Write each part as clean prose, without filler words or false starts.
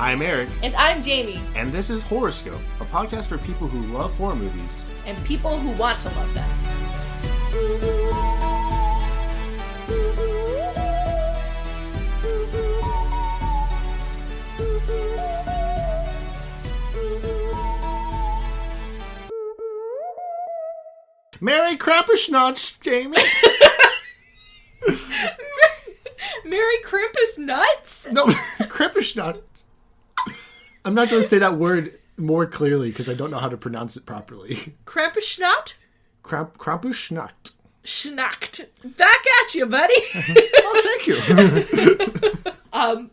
I'm Eric. And I'm Jaime. And this is Horrorscope, a podcast for people who love horror movies. And people who want to love them. Merry Krampus nuts, Jaime. Merry Krampus nuts? No, Krampus nut. I'm not going to say that word more clearly because I don't know how to pronounce it properly. Krampus schnot? Krampus schnacht. Schnacht. Back at you, buddy. Oh, thank you.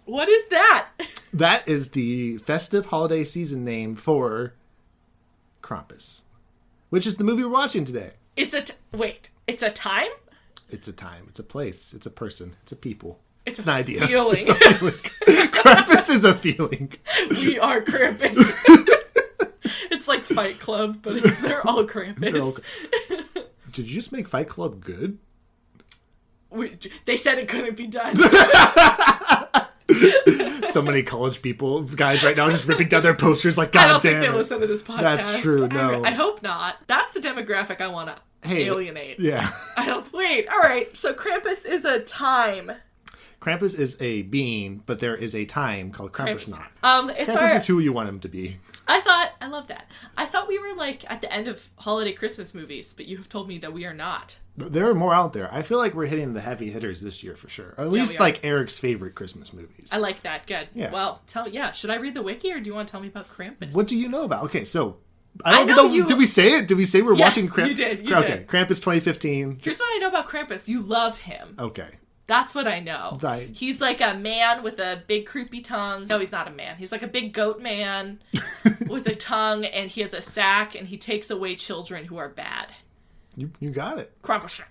What is that? That is the festive holiday season name for Krampus, which is the movie we're watching today. It's a time? It's a time. It's a place. It's a person. It's a people. It's an idea. Feeling. It's a feeling. Krampus is a feeling. We are Krampus. It's like Fight Club, but they're all Krampus. Did you just make Fight Club good? They said it couldn't be done. So many college guys right now just ripping down their posters like, God damn it. I don't think they listen to this podcast. That's true, no. I hope not. That's the demographic I want to alienate. Yeah. Wait, alright, so Krampus is a time. Krampus is a being, but there is a time called Krampusnacht. Krampus is who you want him to be. I love that. I thought we were like at the end of holiday Christmas movies, but you have told me that we are not. There are more out there. I feel like we're hitting the heavy hitters this year for sure. Or at least like Eric's favorite Christmas movies. I like that. Good. Yeah. Well, should I read the wiki or do you want to tell me about Krampus? What do you know about? Okay, so I don't know. Did we say it? Did we say we're watching Krampus? You did. Okay, Krampus 2015. Here's what I know about Krampus. You love him. Okay. That's what I know. Right. He's like a man with a big creepy tongue. No, he's not a man. He's like a big goat man with a tongue, and he has a sack, and he takes away children who are bad. You got it. Krampus.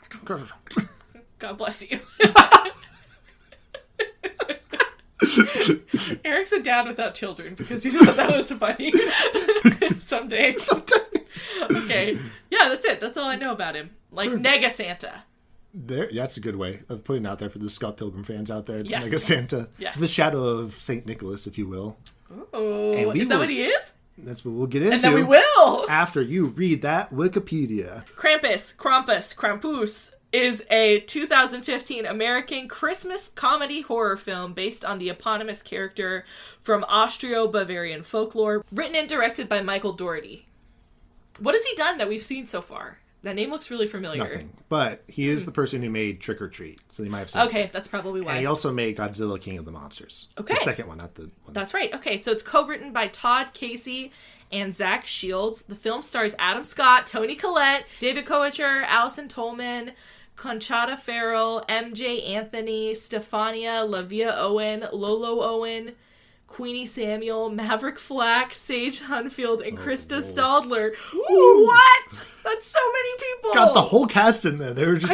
God bless you. Eric's a dad without children because he thought that was funny. Someday. Okay. Yeah, that's it. That's all I know about him. Like Nega Santa. That's a good way of putting it out there for the Scott Pilgrim fans out there. It's yes. Nega Santa. Yes. The shadow of St. Nicholas, if you will. Oh, is that what he is? That's what we'll get into. And then we will. After you read that Wikipedia. Krampus is a 2015 American Christmas comedy horror film based on the eponymous character from Austro-Bavarian folklore, written and directed by Michael Dougherty. What has he done that we've seen so far? That name looks really familiar. Nothing. But he is the person who made Trick or Treat, so you might have seen it. That's probably why. And he also made Godzilla King of the Monsters. Okay. The second one, not the one. That's right. Okay, so it's co-written by Todd Casey and Zach Shields. The film stars Adam Scott, Toni Collette, David Koechner, Allison Tolman, Conchata Farrell, MJ Anthony, Stefania Lavia Owen, Lolo Owen, Queenie Samuel, Maverick Flack, Sage Hunfield, and Krista Stadler. Ooh. What? That's so many people. Got the whole cast in there. They were just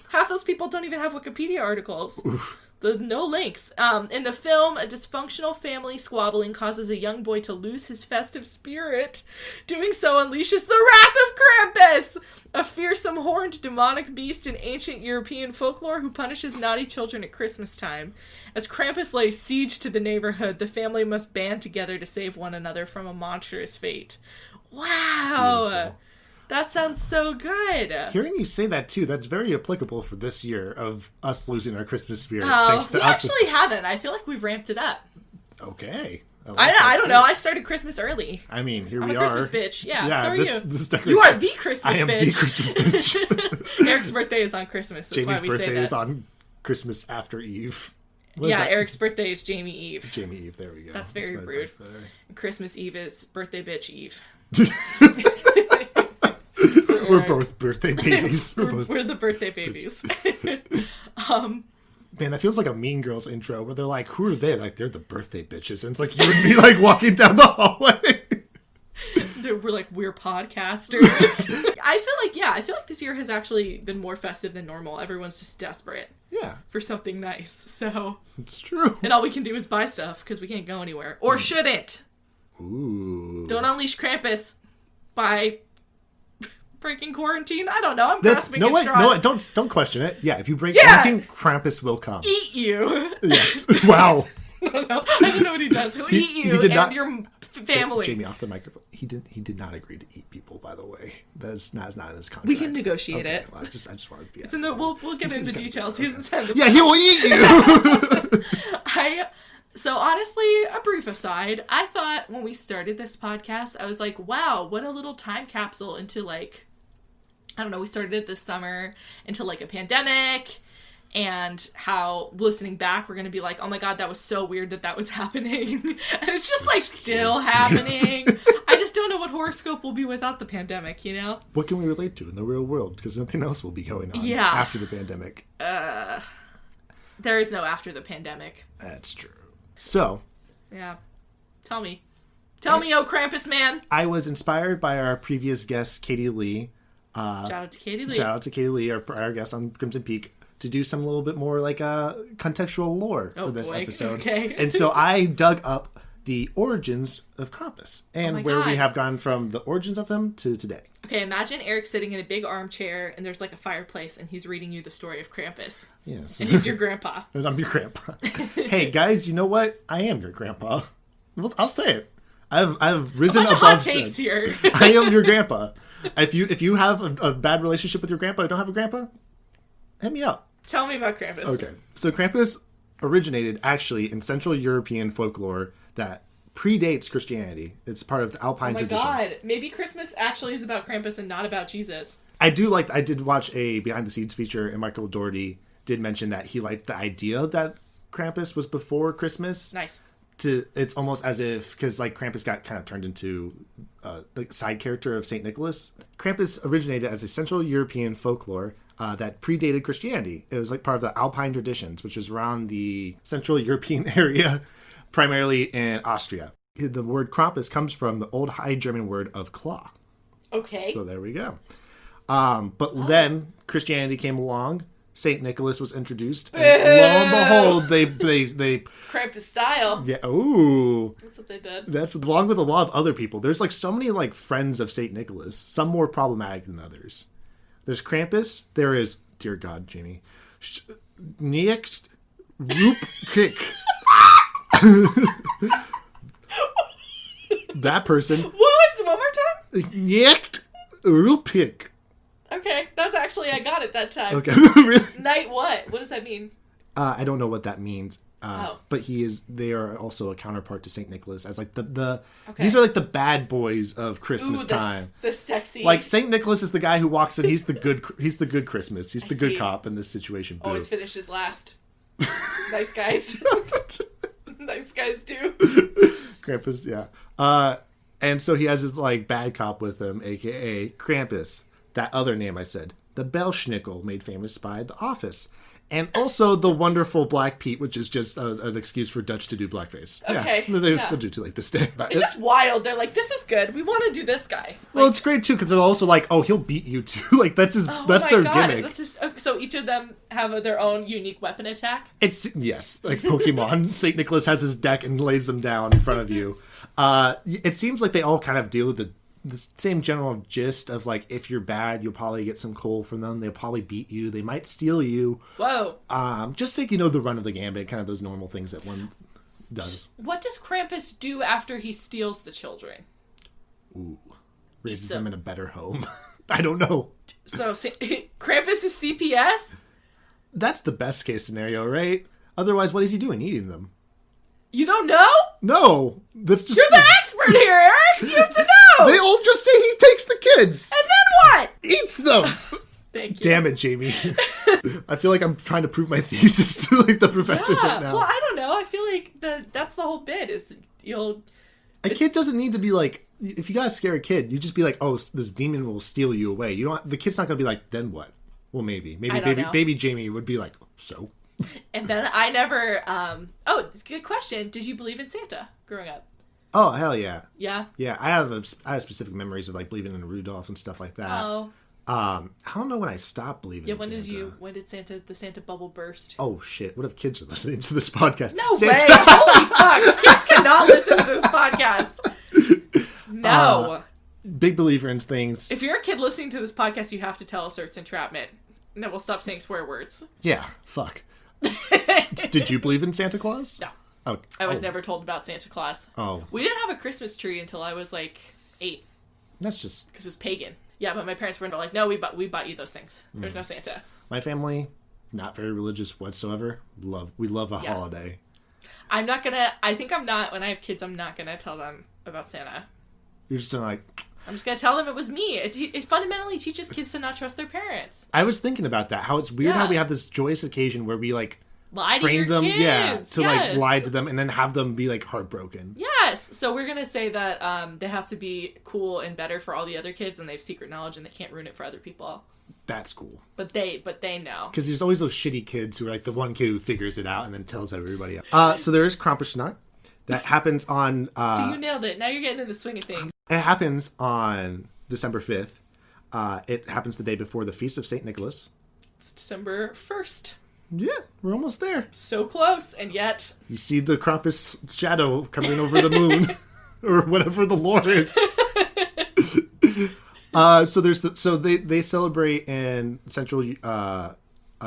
half those people don't even have Wikipedia articles. Oof. No links. In the film, a dysfunctional family squabbling causes a young boy to lose his festive spirit. Doing so unleashes the wrath of Krampus, a fearsome horned demonic beast in ancient European folklore who punishes naughty children at Christmas time. As Krampus lays siege to the neighborhood, the family must band together to save one another from a monstrous fate. Wow! Beautiful. That sounds so good. Hearing you say that, too, that's very applicable for this year of us losing our Christmas spirit. We actually haven't. I feel like we've ramped it up. Okay. I don't know. I started Christmas early. I mean, here I'm we a are. Christmas bitch. Yeah, so are you. You are the Christmas bitch. I am the Christmas bitch. Eric's birthday is on Christmas. That's Jamie's why we say that. birthday is on Christmas after Eve. Eric's birthday is Jaime Eve. Jaime Eve, there we go. That's very rude. Christmas Eve is birthday bitch Eve. We're both birthday babies. We're the birthday babies. Man, that feels like a Mean Girls intro where they're like, who are they? Like, they're the birthday bitches. And it's like you would be like walking down the hallway. We're like, we're podcasters. I feel like this year has actually been more festive than normal. Everyone's just desperate. Yeah. For something nice. So. It's true. And all we can do is buy stuff because we can't go anywhere. Or shouldn't. Ooh. Don't unleash Krampus by breaking quarantine. I don't know. I'm grasping at straws. No, don't question it. Yeah, if you break quarantine, Krampus will come. Eat you. Yes. Wow. I don't know. I don't know what he does. He'll eat you and your family. Jamie, off the microphone. He did not agree to eat people, by the way. That's not in his contract. We can negotiate it. Well, I just wanted to be. It's in the. We'll get into the details. He hasn't said. Yeah, he will eat you. So honestly, a brief aside, I thought when we started this podcast, I was like, wow, what a little time capsule into like, I don't know, we started it this summer into like a pandemic, and how listening back, we're going to be like, oh my God, that was so weird that was happening. And it's just like still happening. I just don't know what Horrorscope will be without the pandemic, you know? What can we relate to in the real world? Because nothing else will be going on after the pandemic. There is no after the pandemic. That's true. So. Yeah. Tell me, oh Krampus man. I was inspired by our previous guest, Katie Lee. Shout out to Katie Lee. Shout out to Katie Lee, our prior guest on Crimson Peak, to do some little bit more like contextual lore for this episode. Okay. And so I dug up the origins of Krampus and where we have gone from the origins of him to today. Okay, imagine Eric sitting in a big armchair and there's like a fireplace and he's reading you the story of Krampus. Yes. And he's your grandpa. And I'm your grandpa. Hey guys, you know what? I am your grandpa. Well, I'll say it. I've risen above hot takes here. I am your grandpa. If you have a bad relationship with your grandpa, or don't have a grandpa, hit me up. Tell me about Krampus. Okay. So Krampus originated actually in Central European folklore that predates Christianity. It's part of the Alpine tradition. Oh my God. Maybe Christmas actually is about Krampus and not about Jesus. I did watch a behind the scenes feature, and Michael Dougherty did mention that he liked the idea that Krampus was before Christmas. Nice. It's almost as if, because like Krampus got kind of turned into the side character of Saint Nicholas. Krampus originated as a Central European folklore that predated Christianity. It was like part of the Alpine traditions, which is around the Central European area, primarily in Austria. The word Krampus comes from the old High German word of claw. Okay. So there we go. But then Christianity came along. Saint Nicholas was introduced, and lo and behold, they Krampus style. Yeah. Ooh. That's what they did. That's along with a lot of other people. There's like so many like friends of Saint Nicholas. Some more problematic than others. There's Krampus. There is, dear God, Jamie, Nicht Roop Kick. That person. What was it? One more time? Nicht Roop Kick. Okay, that's actually, I got it that time. Okay. Really? Night what? What does that mean? I don't know what that means. But they are also a counterpart to Saint Nicholas as like the these are like the bad boys of Christmas time. The sexy. Like Saint Nicholas is the guy who walks in. He's the good Christmas. He's the good cop in this situation. Boo. Always finishes last. Nice guys. Nice guys too. Krampus, yeah. And so he has his like bad cop with him, aka Krampus. That other name I said, the Belschnickel, made famous by The Office. And also the wonderful Black Pete, which is just an excuse for Dutch to do blackface. Okay. Yeah, they still do to like this day. It's just wild. They're like, this is good. We want to do this guy. Well, it's great too because they're also like, oh, he'll beat you too. Like that's their gimmick. So each of them have their own unique weapon attack. Yes, like Pokemon. Saint Nicholas has his deck and lays them down in front of you. It seems like they all kind of deal with the same general gist of like, if you're bad, you'll probably get some coal from them. They'll probably beat you. They might steal you. Whoa. Just think, the run of the gambit, kind of those normal things that one does. What does Krampus do after he steals the children? Ooh. Raises them in a better home. I don't know. So Krampus is CPS? That's the best case scenario, right? Otherwise, what is he doing? Eating them. You don't know? No. That's just... You're the expert here, Eric! You have to know! They all just say he takes the kids! And then what? Eats them! Thank you. Damn it, Jamie. I feel like I'm trying to prove my thesis to like the professorship now. Well, I don't know. I feel like that's the whole bit is A kid doesn't need to be like... If you guys scare a kid, you just be like, oh, this demon will steal you away. The kid's not going to be like, then what? Well, maybe. Baby Jamie would be like, so... And then I never, good question. Did you believe in Santa growing up? Oh, hell yeah. Yeah? Yeah, I have specific memories of like believing in Rudolph and stuff like that. Oh. I don't know when I stopped believing in Santa. When did the Santa bubble burst? Oh shit, what if kids are listening to this podcast? No way! Holy fuck! Kids cannot listen to this podcast! No! Big believer in things. If you're a kid listening to this podcast, you have to tell us it's entrapment. And then we'll stop saying swear words. Yeah, fuck. Did you believe in Santa Claus? No. Oh, I was never told about Santa Claus. Oh. We didn't have a Christmas tree until I was like 8. That's just... Because it was pagan. Yeah, but my parents were like, no, we bought you those things. There's no Santa. My family, not very religious whatsoever. We love a holiday. When I have kids, I'm not gonna tell them about Santa. You're just gonna I'm just gonna tell them it was me. It fundamentally teaches kids to not trust their parents. I was thinking about that, how it's weird how we have this joyous occasion where we lie train to them, kids. to lie to them and then have them be heartbroken. Yes. So we're gonna say that they have to be cool and better for all the other kids, and they have secret knowledge and they can't ruin it for other people. That's cool. But they know. Because there's always those shitty kids who are the one kid who figures it out and then tells everybody else. So there's Krampus that happens on... See, you nailed it. Now you're getting in the swing of things. It happens on December 5th. It happens the day before the Feast of St. Nicholas. It's December 1st. Yeah, we're almost there. So close, and yet... You see the Krampus shadow coming over the moon. Or whatever the lore is. So they celebrate in Central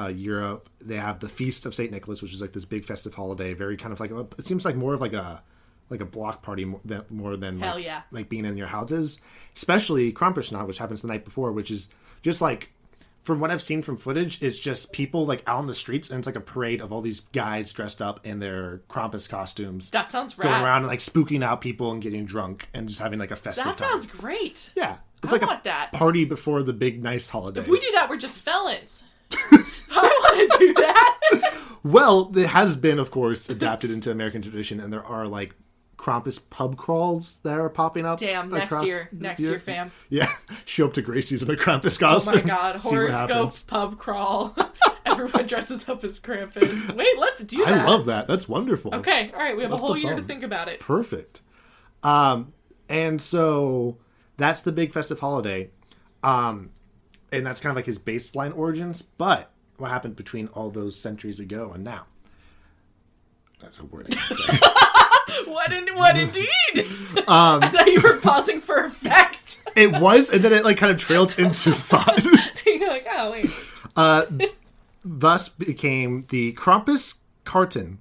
Europe. They have the Feast of St. Nicholas, which is this big festive holiday. Very kind of it seems more of a block party more than Hell yeah. Being in your houses. Especially Krampus, which happens the night before, which is just from what I've seen from footage, it's just people out on the streets, and it's a parade of all these guys dressed up in their Krampus costumes. That sounds rad. Going around and spooking out people and getting drunk and just having a festive time. That sounds great. Yeah. It's I want that. Party before the big nice holiday. If we do that, we're just felons. I want to do that. Well, it has been, of course, adapted into American tradition, and there are Krampus pub crawls that are popping up. Damn, next year, fam. Yeah, show up to Gracie's in a Krampus costume. Oh my god, Horrorscope pub crawl. Everyone dresses up as Krampus. Wait, let's do that. I love that. That's wonderful. Okay, all right, we have a whole year to think about it. Perfect. And so that's the big festive holiday. And that's kind of his baseline origins. But what happened between all those centuries ago and now? That's a word I can say. What indeed? I thought you were pausing for effect. It was, and then it kind of trailed into thought. You're like, oh, wait. Thus became the Krampus carton,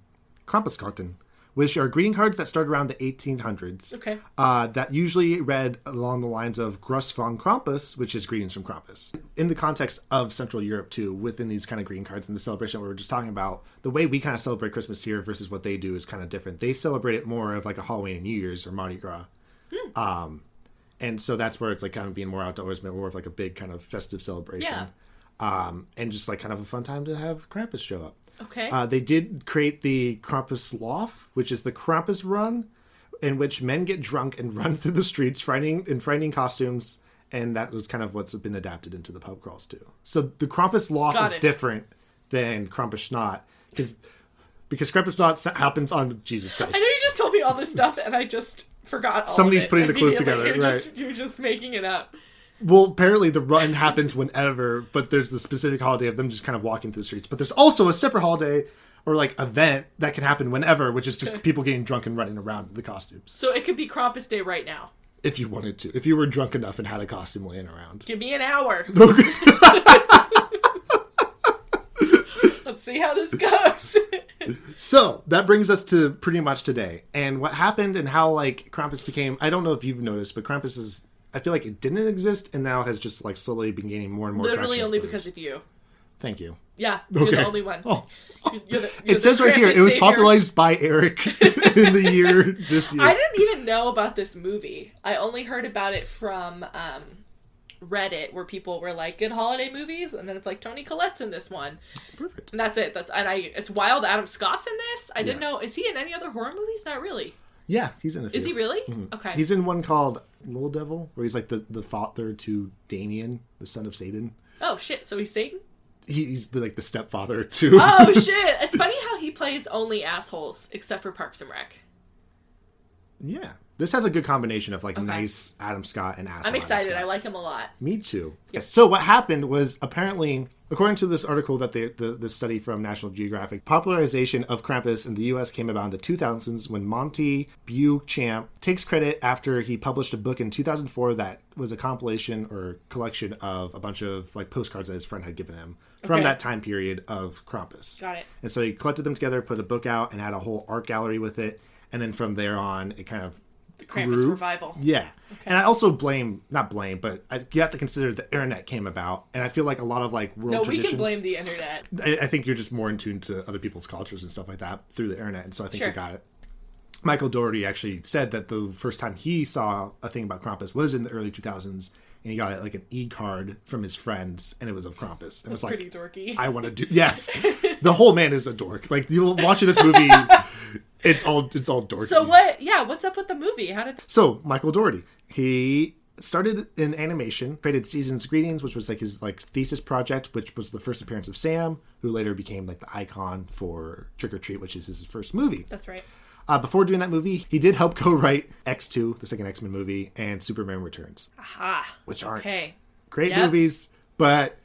which are greeting cards that started around the 1800s. Okay. That usually read along the lines of Gruß von Krampus, which is greetings from Krampus. In the context of Central Europe, too, within these kind of greeting cards and the celebration we were just talking about, the way we kind of celebrate Christmas here versus what they do is kind of different. They celebrate it more of a Halloween and New Year's or Mardi Gras. And so that's where it's kind of being more outdoors, more of a big kind of festive celebration. Yeah. And just kind of a fun time to have Krampus show up. Okay. They did create the Krampus Lauf, which is the Krampus run, in which men get drunk and run through the streets in frightening costumes, and that was kind of what's been adapted into the pub crawls too. So the Krampus Lauf is different than Krampus Schnott, because Krampus Schnott happens on Jesus Christ. I know you just told me all this stuff, and I just forgot all Somebody's of it putting the clues together, right? You're just making it up. Well, apparently the run happens whenever, but there's the specific holiday of them just kind of walking through the streets. But there's also a separate holiday or event that can happen whenever, which is just people getting drunk and running around in the costumes. So it could be Krampus Day right now. If you wanted to. If you were drunk enough and had a costume laying around. Give me an hour. Let's see how this goes. So, that brings us to pretty much today. And what happened and how Krampus became... I don't know if you've noticed, but Krampus is... I feel like it didn't exist, and now has just slowly been gaining more and more traction. Literally only because of you. Thank you. Yeah, you're the only one. Oh. You're it says right here, it was popularized by Eric in the year this year. I didn't even know about this movie. I only heard about it from Reddit, where people were like, good holiday movies, and then it's Toni Collette's in this one. Perfect. And that's it. It's wild. Adam Scott's in this. I didn't know. Is he in any other horror movies? Not really. Yeah, he's in a few. Is he really? Mm-hmm. Okay. He's in one called Little Devil, where he's the father to Damien, the son of Satan. Oh, shit. So he's Satan? He's the stepfather to... Oh, shit. It's funny how he plays only assholes, except for Parks and Rec. Yeah. This has a good combination of nice Adam Scott and assholes. I'm excited. I like him a lot. Me too. Yes. So what happened was apparently According to this article that the study from National Geographic, popularization of Krampus in the U.S. came about in the 2000s when Monty Beauchamp takes credit after he published a book in 2004 that was a compilation or collection of a bunch of like postcards that his friend had given him from that time period of Krampus. Got it. And so he collected them together, put a book out, and had a whole art gallery with it. And then from there on, it kind of the Krampus revival. Yeah. Okay. And I also but you have to consider the internet came about. And I feel like a lot of like world traditions. We can blame the internet. I think you're just more in tune to other people's cultures and stuff like that through the internet. And so I think we got it. Michael Dougherty actually said that the first time he saw a thing about Krampus was in the early 2000s. And he got it like an e-card from his friends, and it was of Krampus. And That's like, pretty dorky. I want to do... Yes. The whole man is a dork. Like, you'll watch this movie... It's all dorky. So what's up with the movie? So, Michael Dougherty, he started in animation, created Season's Greetings, which was like his like thesis project, which was the first appearance of Sam, who later became like the icon for Trick or Treat, which is his first movie. That's right. Before doing that movie, he did help co-write X2, the second X-Men movie, and Superman Returns. Aha. Which aren't great movies, but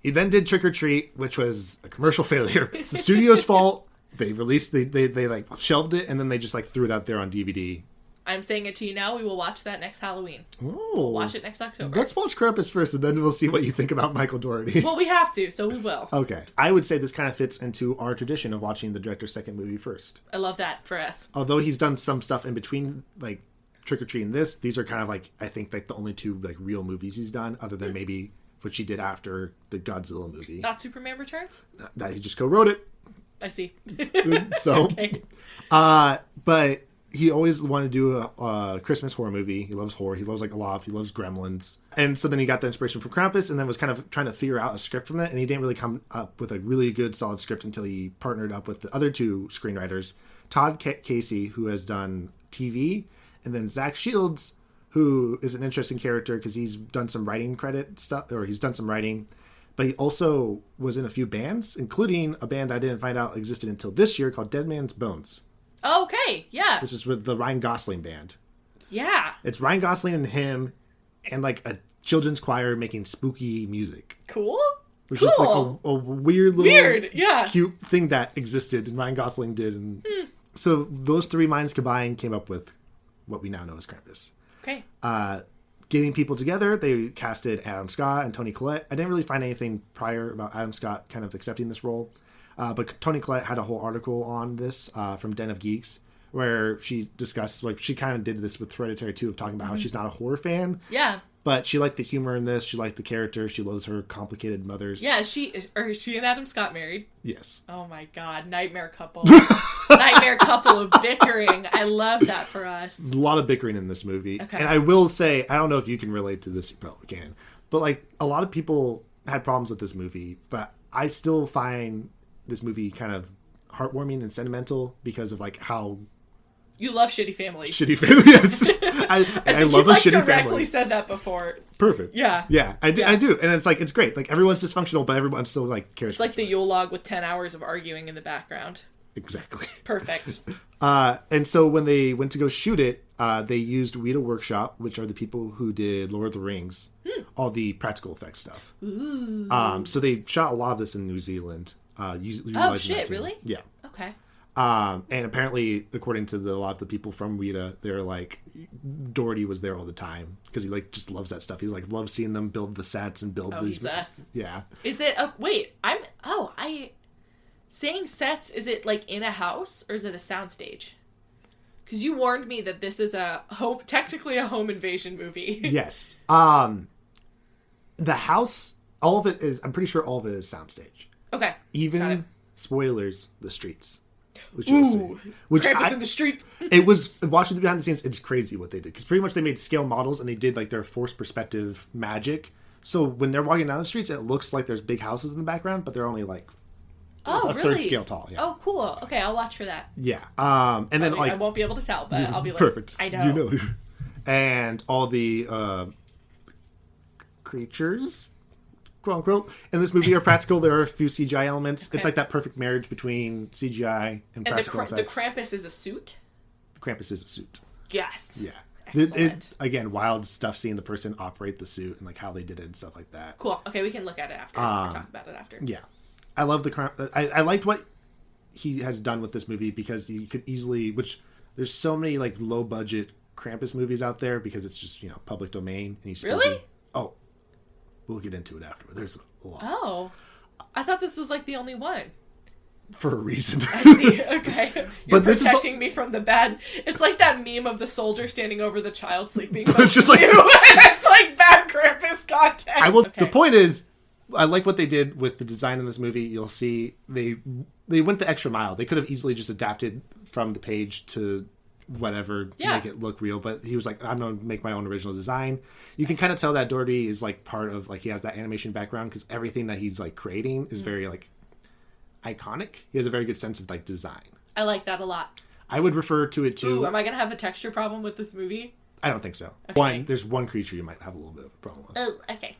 he then did Trick or Treat, which was a commercial failure. It's the studio's fault. They released, they like shelved it, and then they just like threw it out there on DVD. I'm saying it to you now. We will watch that next Halloween. Oh. We'll watch it next October. Let's watch Krampus first, and then we'll see what you think about Michael Dougherty. Well, we have to, so we will. Okay. I would say this kind of fits into our tradition of watching the director's second movie first. I love that for us. Although he's done some stuff in between, like Trick or Treat and this, these are kind of like, I think, like the only two like real movies he's done, other than maybe what she did after the Godzilla movie. Not Superman Returns? That he just co-wrote it. I see. So, but he always wanted to do a Christmas horror movie. He loves horror. He loves like Olaf. He loves Gremlins. And so then he got the inspiration from Krampus, and then was kind of trying to figure out a script from it. And he didn't really come up with a really good, solid script until he partnered up with the other two screenwriters, Todd Casey, who has done TV, and then Zach Shields, who is an interesting character because he's done some writing credit stuff, or he's done some writing. But he also was in a few bands, including a band that I didn't find out existed until this year called Dead Man's Bones. Okay, yeah. Which is with the Ryan Gosling band. Yeah. It's Ryan Gosling and him and like a children's choir making spooky music. Cool. Which is like a weird little yeah, cute thing that existed and Ryan Gosling did. And so those three minds combined came up with what we now know as Krampus. Okay. Getting people together, they casted Adam Scott and Toni Collette. I didn't really find anything prior about Adam Scott kind of accepting this role. But Toni Collette had a whole article on this from Den of Geeks where she discussed, like, she kind of did this with Hereditary too, of talking about how she's not a horror fan. Yeah. But she liked the humor in this. She liked the character. She loves her complicated mothers. Yeah, she and Adam Scott married? Yes. Oh my god, nightmare couple. Nightmare couple of bickering. I love that for us. There's a lot of bickering in this movie. Okay. And I will say, I don't know if you can relate to this, you probably can, but like a lot of people had problems with this movie, but I still find this movie kind of heartwarming and sentimental because of like how you love shitty families. Shitty families, yes. I love a shitty family. You directly said that before. Perfect. Yeah. Yeah, I do. And it's like, it's great. Like, everyone's dysfunctional, but everyone still, like, cares. It's like the Yule log with 10 hours of arguing in the background. Exactly. Perfect. And so when they went to go shoot it, they used Weta Workshop, which are the people who did Lord of the Rings, all the practical effects stuff. Ooh. So they shot a lot of this in New Zealand. Oh, shit, really? Yeah. Okay. And apparently, according to a lot of the people from Weta, they're like, Dougherty was there all the time because he like just loves that stuff. He's like, loves seeing them build the sets and build these. He's us. Yeah. Is it? Saying sets. Is it like in a house or is it a soundstage? Because you warned me that this is technically a home invasion movie. Yes. The house, all of it is. I'm pretty sure all of it is soundstage. Okay. Even spoilers, the streets. Which Krampus in the street. It was, watching the behind the scenes, it's crazy what they did. Because pretty much they made scale models and they did like their forced perspective magic. So when they're walking down the streets, it looks like there's big houses in the background, but they're only like a third scale tall. Yeah. Oh, cool. Okay, I'll watch for that. Yeah. And then I won't be able to tell, but I'll be like, perfect. I know. You know. And all the creatures, quote unquote, in this movie are practical. There are a few CGI elements. Okay. It's like that perfect marriage between CGI and practical effects. The Krampus is a suit? The Krampus is a suit. Yes. Yeah. Excellent. Again, wild stuff seeing the person operate the suit and like how they did it and stuff like that. Cool. Okay, we can look at it after. Or talk about it after. Yeah. I love I liked what he has done with this movie because you could easily, which there's so many like low budget Krampus movies out there because it's just, public domain. And he's really? Oh, we'll get into it afterward. There's a lot. Oh, I thought this was like the only one. For a reason. I see. Okay. You're But protecting me from the bad. It's like that meme of the soldier standing over the child sleeping. It's just like it's like bad Krampus content. The point is, I like what they did with the design in this movie. You'll see they went the extra mile. They could have easily just adapted from the page to whatever, make it look real. But he was like, I'm going to make my own original design. You can kind of tell that Dougherty is like part of, like, he has that animation background because everything that he's like creating is very like iconic. He has a very good sense of like design. I like that a lot. I would refer to it too. Ooh, am I going to have a texture problem with this movie? I don't think so. Okay. There's one creature you might have a little bit of a problem with. Oh, okay.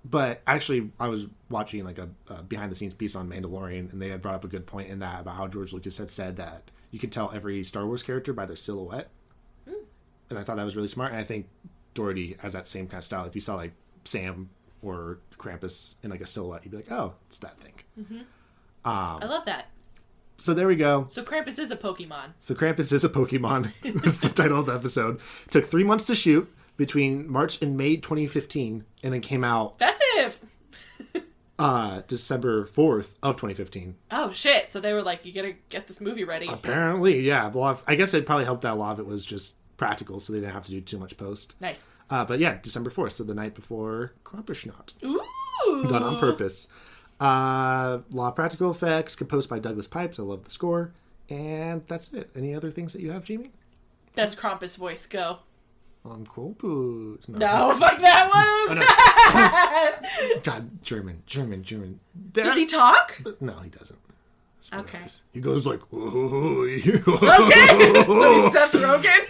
But actually, I was watching like a behind-the-scenes piece on Mandalorian, and they had brought up a good point in that about how George Lucas had said that you could tell every Star Wars character by their silhouette. And I thought that was really smart, and I think Dougherty has that same kind of style. If you saw like Sam or Krampus in like a silhouette, you'd be like, oh, it's that thing. Mm-hmm. I love that. So there we go. So Krampus is a Pokemon. That's the title of the episode. It took 3 months to shoot, between March and May 2015, and then came out festive December 4th of 2015. Oh shit. So they were like, you gotta get this movie ready. Apparently, yeah. Well, I guess it probably helped that a lot of it was just practical, so they didn't have to do too much post. Nice. But yeah, December 4th, so the night before Krampus. Ooh. Done on purpose. Law of practical effects, composed by Douglas Pipes. I love the score. And that's it. Any other things that you have, Jaime? That's Krampus voice. Go. Krampus. No, fuck that one. Oh, no. God, German. Does he talk? No, he doesn't. Spoilers. Okay. He goes like, okay. So he's Seth Rogen.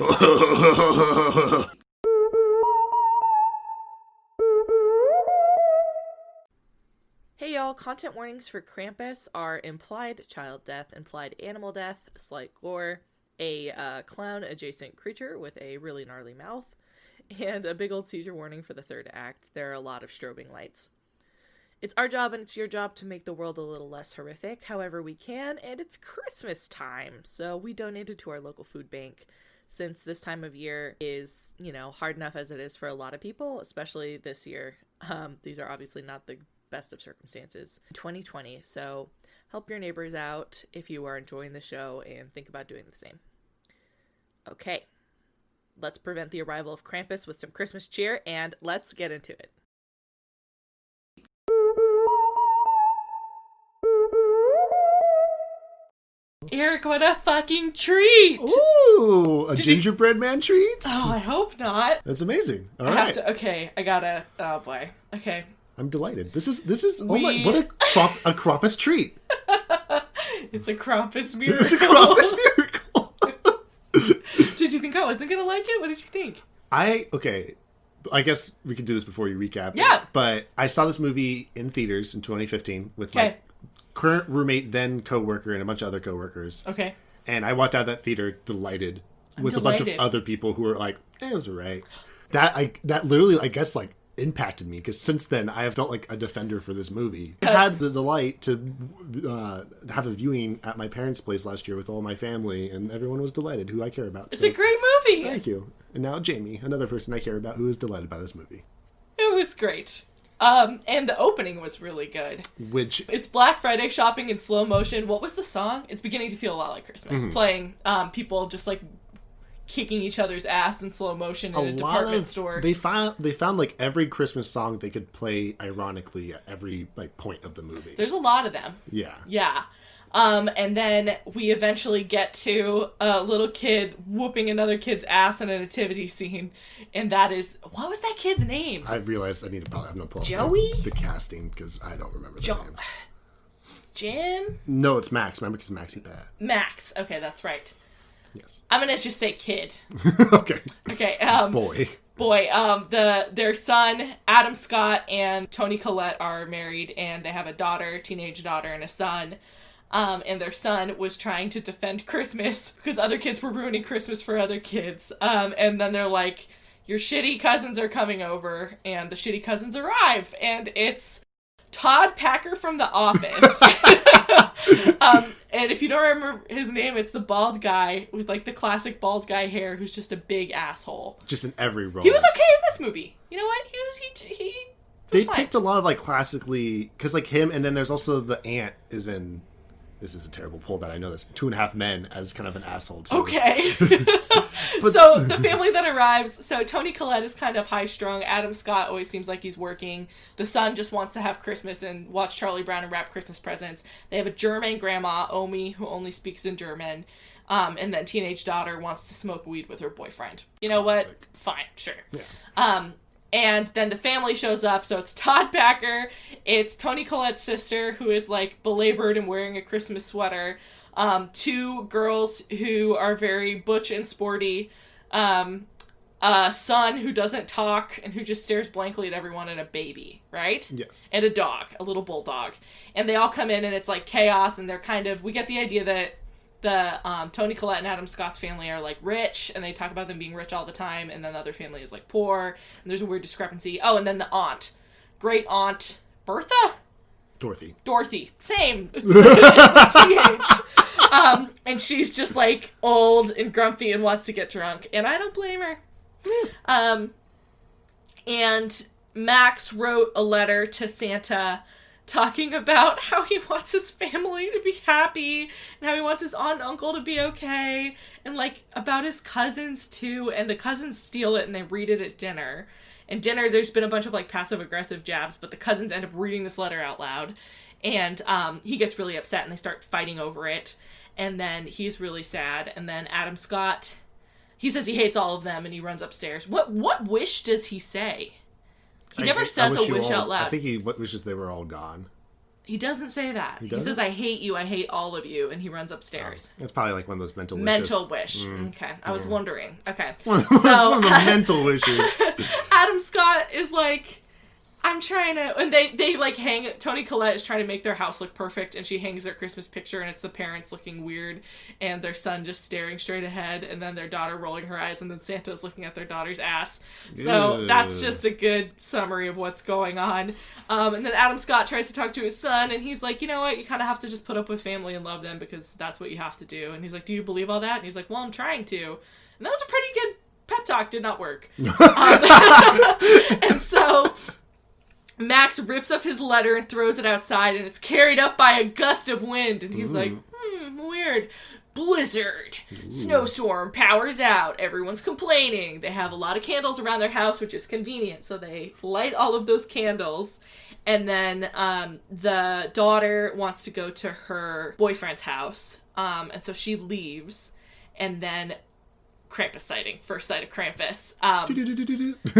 Hey y'all, content warnings for Krampus are implied child death, implied animal death, slight gore, a clown adjacent creature with a really gnarly mouth, and a big old seizure warning for the third act. There are a lot of strobing lights. It's our job and it's your job to make the world a little less horrific however we can, and it's Christmas time, so we donated to our local food bank. Since this time of year is, hard enough as it is for a lot of people, especially this year. These are obviously not the best of circumstances. 2020, so help your neighbors out if you are enjoying the show and think about doing the same. Okay, let's prevent the arrival of Krampus with some Christmas cheer, and let's get into it. Eric, what a fucking treat! Ooh, a gingerbread man treat? Oh, I hope not. That's amazing. All I right. have to, okay, I gotta, oh boy. Okay. I'm delighted. This is oh my, what a Krampus treat. It's a Krampus miracle. It's a Krampus miracle. Did you think I wasn't gonna like it? What did you think? Okay. I guess we could do this before you recap. Yeah. But I saw this movie in theaters in 2015 with my current roommate, then coworker, and a bunch of other coworkers. Okay. And I walked out of that theater delighted with a bunch of other people who were like, it was alright. That literally, I guess, like, impacted me, because since then I have felt like a defender for this movie. I had the delight to have a viewing at my parents' place last year with all my family, and everyone was delighted, who I care about. It's a great movie! Thank you. And now Jaime, another person I care about, who is delighted by this movie. It was great. And the opening was really good. It's Black Friday shopping in slow motion. What was the song? It's beginning to feel a lot like Christmas. Mm-hmm. Playing people just like kicking each other's ass in slow motion in a department store. They found like every Christmas song they could play ironically at every like point of the movie. There's a lot of them. Yeah. Yeah. And then we eventually get to a little kid whooping another kid's ass in a nativity scene. And that is, what was that kid's name? I realized I need to I'm gonna pull up Joey? the casting, because I don't remember the name. Jim? No, it's Max. Remember, because Max eat that. Max. Okay, that's right. Yes. I'm gonna just say kid. Okay. Okay. Boy. Their son, Adam Scott, and Toni Collette are married, and they have a daughter, teenage daughter, and a son. and their son was trying to defend Christmas because other kids were ruining Christmas for other kids. And then they're like, your shitty cousins are coming over, and the shitty cousins arrive, and it's Todd Packer from The Office. And if you don't remember his name, it's the bald guy with like the classic bald guy hair who's just a big asshole. Just in every role. He was okay in this movie. You know what? He They fine. picked a lot of like classically, because like him, and then there's also the aunt is in. This is a terrible pull that I know this. 2.5 Men as kind of an asshole too. Okay. So the family that arrives, so Toni Collette is kind of high strung. Adam Scott always seems like he's working. The son just wants to have Christmas and watch Charlie Brown and wrap Christmas presents. They have a German grandma, Omi, who only speaks in German. And then teenage daughter wants to smoke weed with her boyfriend. You know what? Fine, sure. Yeah. And then the family shows up, so it's Todd Packer, it's Toni Collette's sister, who is, like, belabored and wearing a Christmas sweater, 2 girls who are very butch and sporty, a son who doesn't talk and who just stares blankly at everyone, and a baby, right? Yes. And a dog, a little bulldog. And they all come in, and it's, like, chaos, and they're kind of, we get the idea that the Toni Collette and Adam Scott's family are like rich, and they talk about them being rich all the time, and then the other family is like poor, and there's a weird discrepancy. Oh, and then the aunt, great aunt Bertha, Dorothy, same. It's teenage. And she's just like old and grumpy and wants to get drunk, and I don't blame her. And Max wrote a letter to Santa talking about how he wants his family to be happy and how he wants his aunt and uncle to be okay, and like about his cousins too, and the cousins steal it and they read it at dinner. And dinner, there's been a bunch of like passive aggressive jabs, but the cousins end up reading this letter out loud, and he gets really upset and they start fighting over it, and then he's really sad. And then Adam Scott, he says he hates all of them and he runs upstairs. What wish does he say? He never says a wish out loud. I think he wishes they were all gone. He doesn't say that. He says, I hate you, I hate all of you, and he runs upstairs. It's probably like one of those mental wishes. Mental wish. Okay. I was wondering. Okay. One of the mental wishes. Adam Scott is like, I'm trying to, and they like hang, Toni Collette is trying to make their house look perfect, and she hangs their Christmas picture, and it's the parents looking weird, and their son just staring straight ahead, and then their daughter rolling her eyes, and then Santa's looking at their daughter's ass. So that's just a good summary of what's going on. And then Adam Scott tries to talk to his son, and he's like, you know what, you kind of have to just put up with family and love them, because that's what you have to do. And he's like, do you believe all that? And he's like, well, I'm trying to. And that was a pretty good pep talk, did not work. And so Max rips up his letter and throws it outside, and it's carried up by a gust of wind, and he's like, weird. Blizzard. Snowstorm. Powers out. Everyone's complaining. They have a lot of candles around their house, which is convenient, so they light all of those candles, and then the daughter wants to go to her boyfriend's house, and so she leaves, and then Krampus sighting. First sight of Krampus.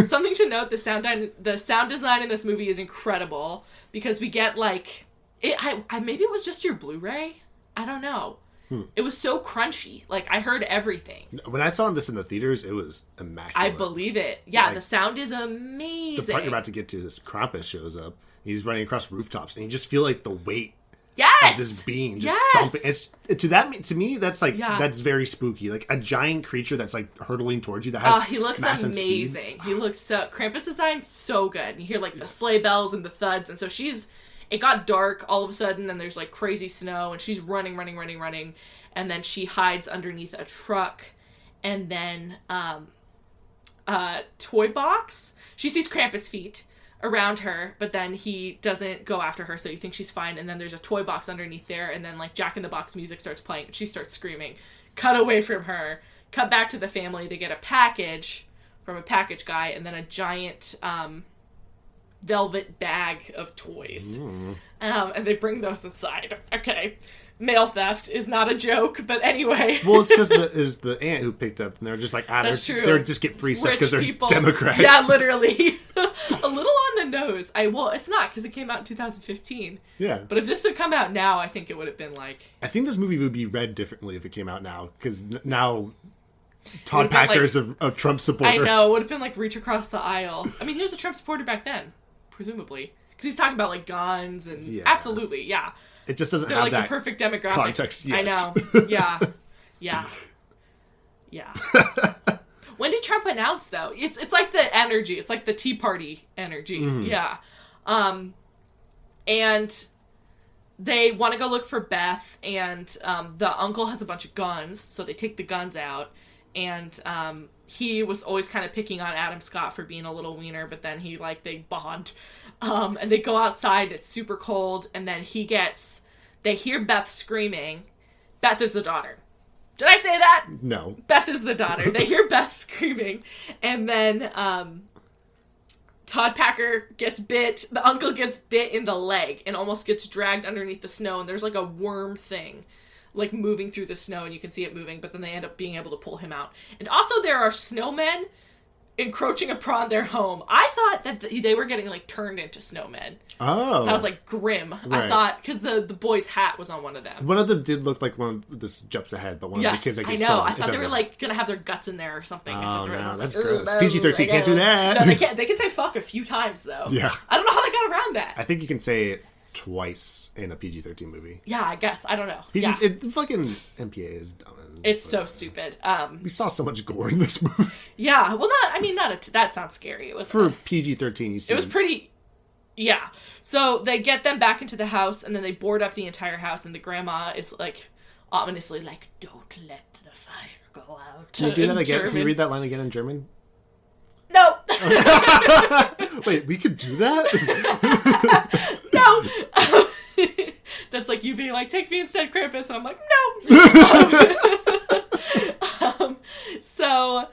Something to note, the sound design in this movie is incredible, because we get like maybe it was just your Blu-ray? I don't know. It was so crunchy. Like, I heard everything. When I saw this in the theaters, it was immaculate. I believe it. Yeah, like, the sound is amazing. The part you're about to get to is Krampus shows up. He's running across rooftops, and you just feel like the weight of this being just thumping. It's to me that's like that's very spooky. Like a giant creature that's like hurtling towards you. That has he looks amazing. Speed. He looks so Krampus design's so good. You hear like the sleigh bells and the thuds, and so it got dark all of a sudden, and there's like crazy snow, and she's running, and then she hides underneath a truck, and then toy box. She sees Krampus feet around her, but then he doesn't go after her, so you think she's fine, and then there's a toy box underneath there, and then like Jack in the Box music starts playing, and she starts screaming. Cut away from her. Cut back to the family. They get a package from a package guy, and then a giant velvet bag of toys. And they bring those inside. Okay. Mail theft is not a joke, but anyway. Well, it's because it was the aunt who picked up, and they're just like, that's true. They're just get free stuff because they're people. Democrats. Yeah, literally. A little on the nose. It's not, because it came out in 2015. Yeah. But if this had come out now, I think it would have been like... I think this movie would be read differently if it came out now, because now Todd Packer is a Trump supporter. I know, it would have been like reach across the aisle. I mean, he was a Trump supporter back then, presumably. Because he's talking about like guns and... Yeah. Absolutely, yeah. It just doesn't They're have like that the perfect demographic. context yet. I know. Yeah. When did Trump announce, though? It's like the energy. It's like the Tea Party energy. Mm-hmm. Yeah. And they want to go look for Beth, and the uncle has a bunch of guns, so they take the guns out. And he was always kind of picking on Adam Scott for being a little wiener, but then they bond. And they go outside, it's super cold, and then they hear Beth screaming. Beth is the daughter. Did I say that? No. Beth is the daughter. They hear Beth screaming, and then Todd Packer gets bit. The uncle gets bit in the leg and almost gets dragged underneath the snow, and there's like a worm thing moving through the snow, and you can see it moving, but then they end up being able to pull him out. And also there are snowmen encroaching upon their home. I thought that they were getting turned into snowmen. Oh. That was grim. Right. I thought, because the boy's hat was on one of them. One of them did look like one of this jumps ahead, but one of the kids I know. I thought they were gonna have their guts in there or something. Oh no, that's gross. PG-13 can't do that. No, they can't. They can say fuck a few times though. Yeah. I don't know how they got around that. I think you can say it twice in a PG-13 movie. Yeah, I guess. I don't know. Fucking MPA is dumb. It's so stupid. We saw so much gore in this movie. Yeah, well, that sounds scary. It was for PG-13. You see, it was pretty. Yeah. So they get them back into the house, and then they board up the entire house, and the grandma is ominously "Don't let the fire go out." Can you do that again? German. Can you read that line again in German? No. Wait, we could do that? No. That's like you being take me instead, Krampus, and I'm like, no. So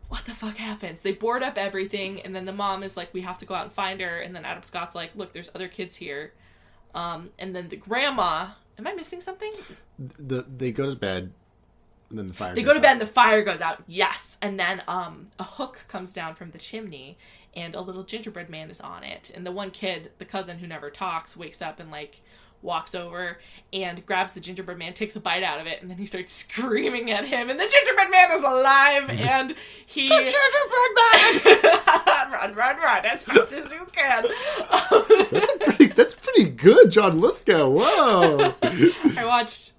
what the fuck happens? They board up everything, and then the mom is like, we have to go out and find her, and then Adam Scott's like, look, there's other kids here. And then the grandma, am I missing something? They go to bed, and then the fire They go to bed and the fire goes out, yes. And then a hook comes down from the chimney, and a little gingerbread man is on it. And the one kid, the cousin who never talks, wakes up and walks over and grabs the gingerbread man, takes a bite out of it, and then he starts screaming at him, and the gingerbread man is alive, and he... The gingerbread man! Run, as fast as you can. That's pretty good, John Lithgow. Whoa! I watched...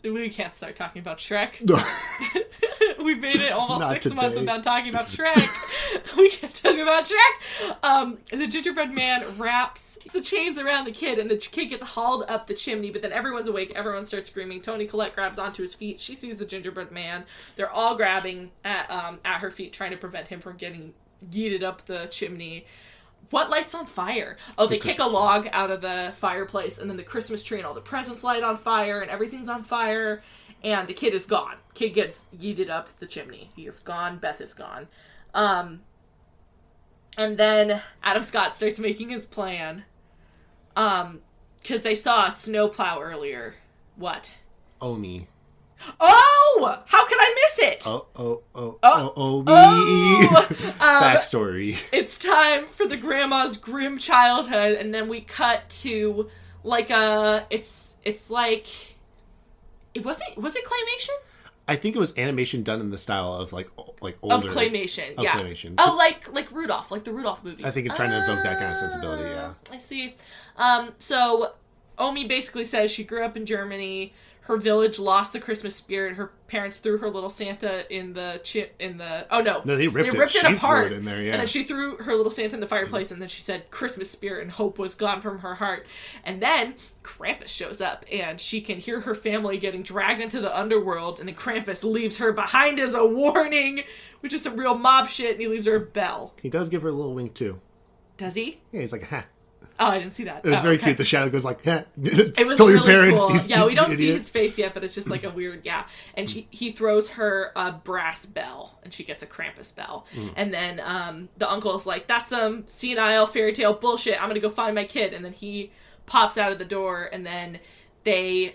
We can't start talking about Shrek. We made it almost Not 6 today. months without talking about Shrek. We can't talk about Shrek. The gingerbread man wraps the chains around the kid, and the kid gets hauled up the chimney, but then everyone's awake. Everyone starts screaming. Toni Collette grabs onto his feet. She sees the gingerbread man. They're all grabbing at her feet, trying to prevent him from getting yeeted up the chimney. What lights on fire? Oh, they kick a log out of the fireplace, and then the Christmas tree and all the presents light on fire, and everything's on fire, and the kid is gone. Kid gets yeeted up the chimney. He is gone. Beth is gone. And then Adam Scott starts making his plan. Because they saw a snowplow earlier. What? Omi. Oh! How could I miss it? Omi. Backstory. It's time for the grandma's grim childhood, and then we cut to it's like... Was it claymation? I think it was animation done in the style of older of claymation. Of yeah. claymation. Oh, like Rudolph, like the Rudolph movies. I think it's trying to evoke that kind of sensibility. Yeah. I see. So Omi basically says she grew up in Germany. Her village lost the Christmas spirit. Her parents threw her little Santa in the oh no, they ripped it she apart. Threw it in there, yeah. And then she threw her little Santa in the fireplace, and then she said Christmas spirit and hope was gone from her heart. And then Krampus shows up, and she can hear her family getting dragged into the underworld, and then Krampus leaves her behind as a warning, which is some real mob shit, and he leaves her a bell. He does give her a little wink too. Does he? Yeah, he's like, ha. Oh, I didn't see that. It was very okay. cute. The shadow goes like, ha. It was Tell really your parents. cool. Yeah, we don't idiot. see his face yet, but it's just like a weird, yeah. And he throws her a brass bell, and she gets a Krampus bell. And then the uncle's like, that's some senile fairy tale bullshit. I'm going to go find my kid. And then he pops out of the door, and then they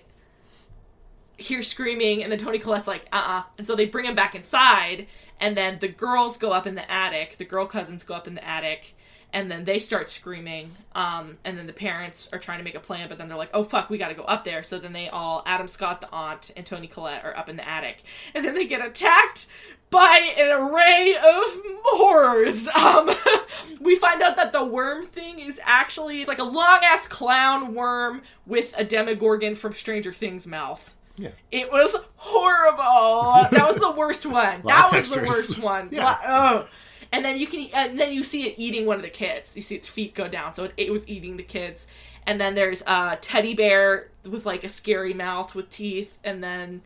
hear screaming, and then Toni Collette's like, And so they bring him back inside, and then the girls go up in the attic. The girl cousins go up in the attic. And then they start screaming, and then the parents are trying to make a plan, but then they're like, oh fuck, we gotta go up there. So then Adam Scott, the aunt, and Toni Collette are up in the attic. And then they get attacked by an array of horrors. We find out that the worm thing is actually, it's like a long-ass clown worm with a demogorgon from Stranger Things mouth. Yeah. It was horrible. That was the worst one. That was the worst one. Yeah. And then you see it eating one of the kids. You see its feet go down, so it was eating the kids. And then there's a teddy bear with like a scary mouth with teeth, and then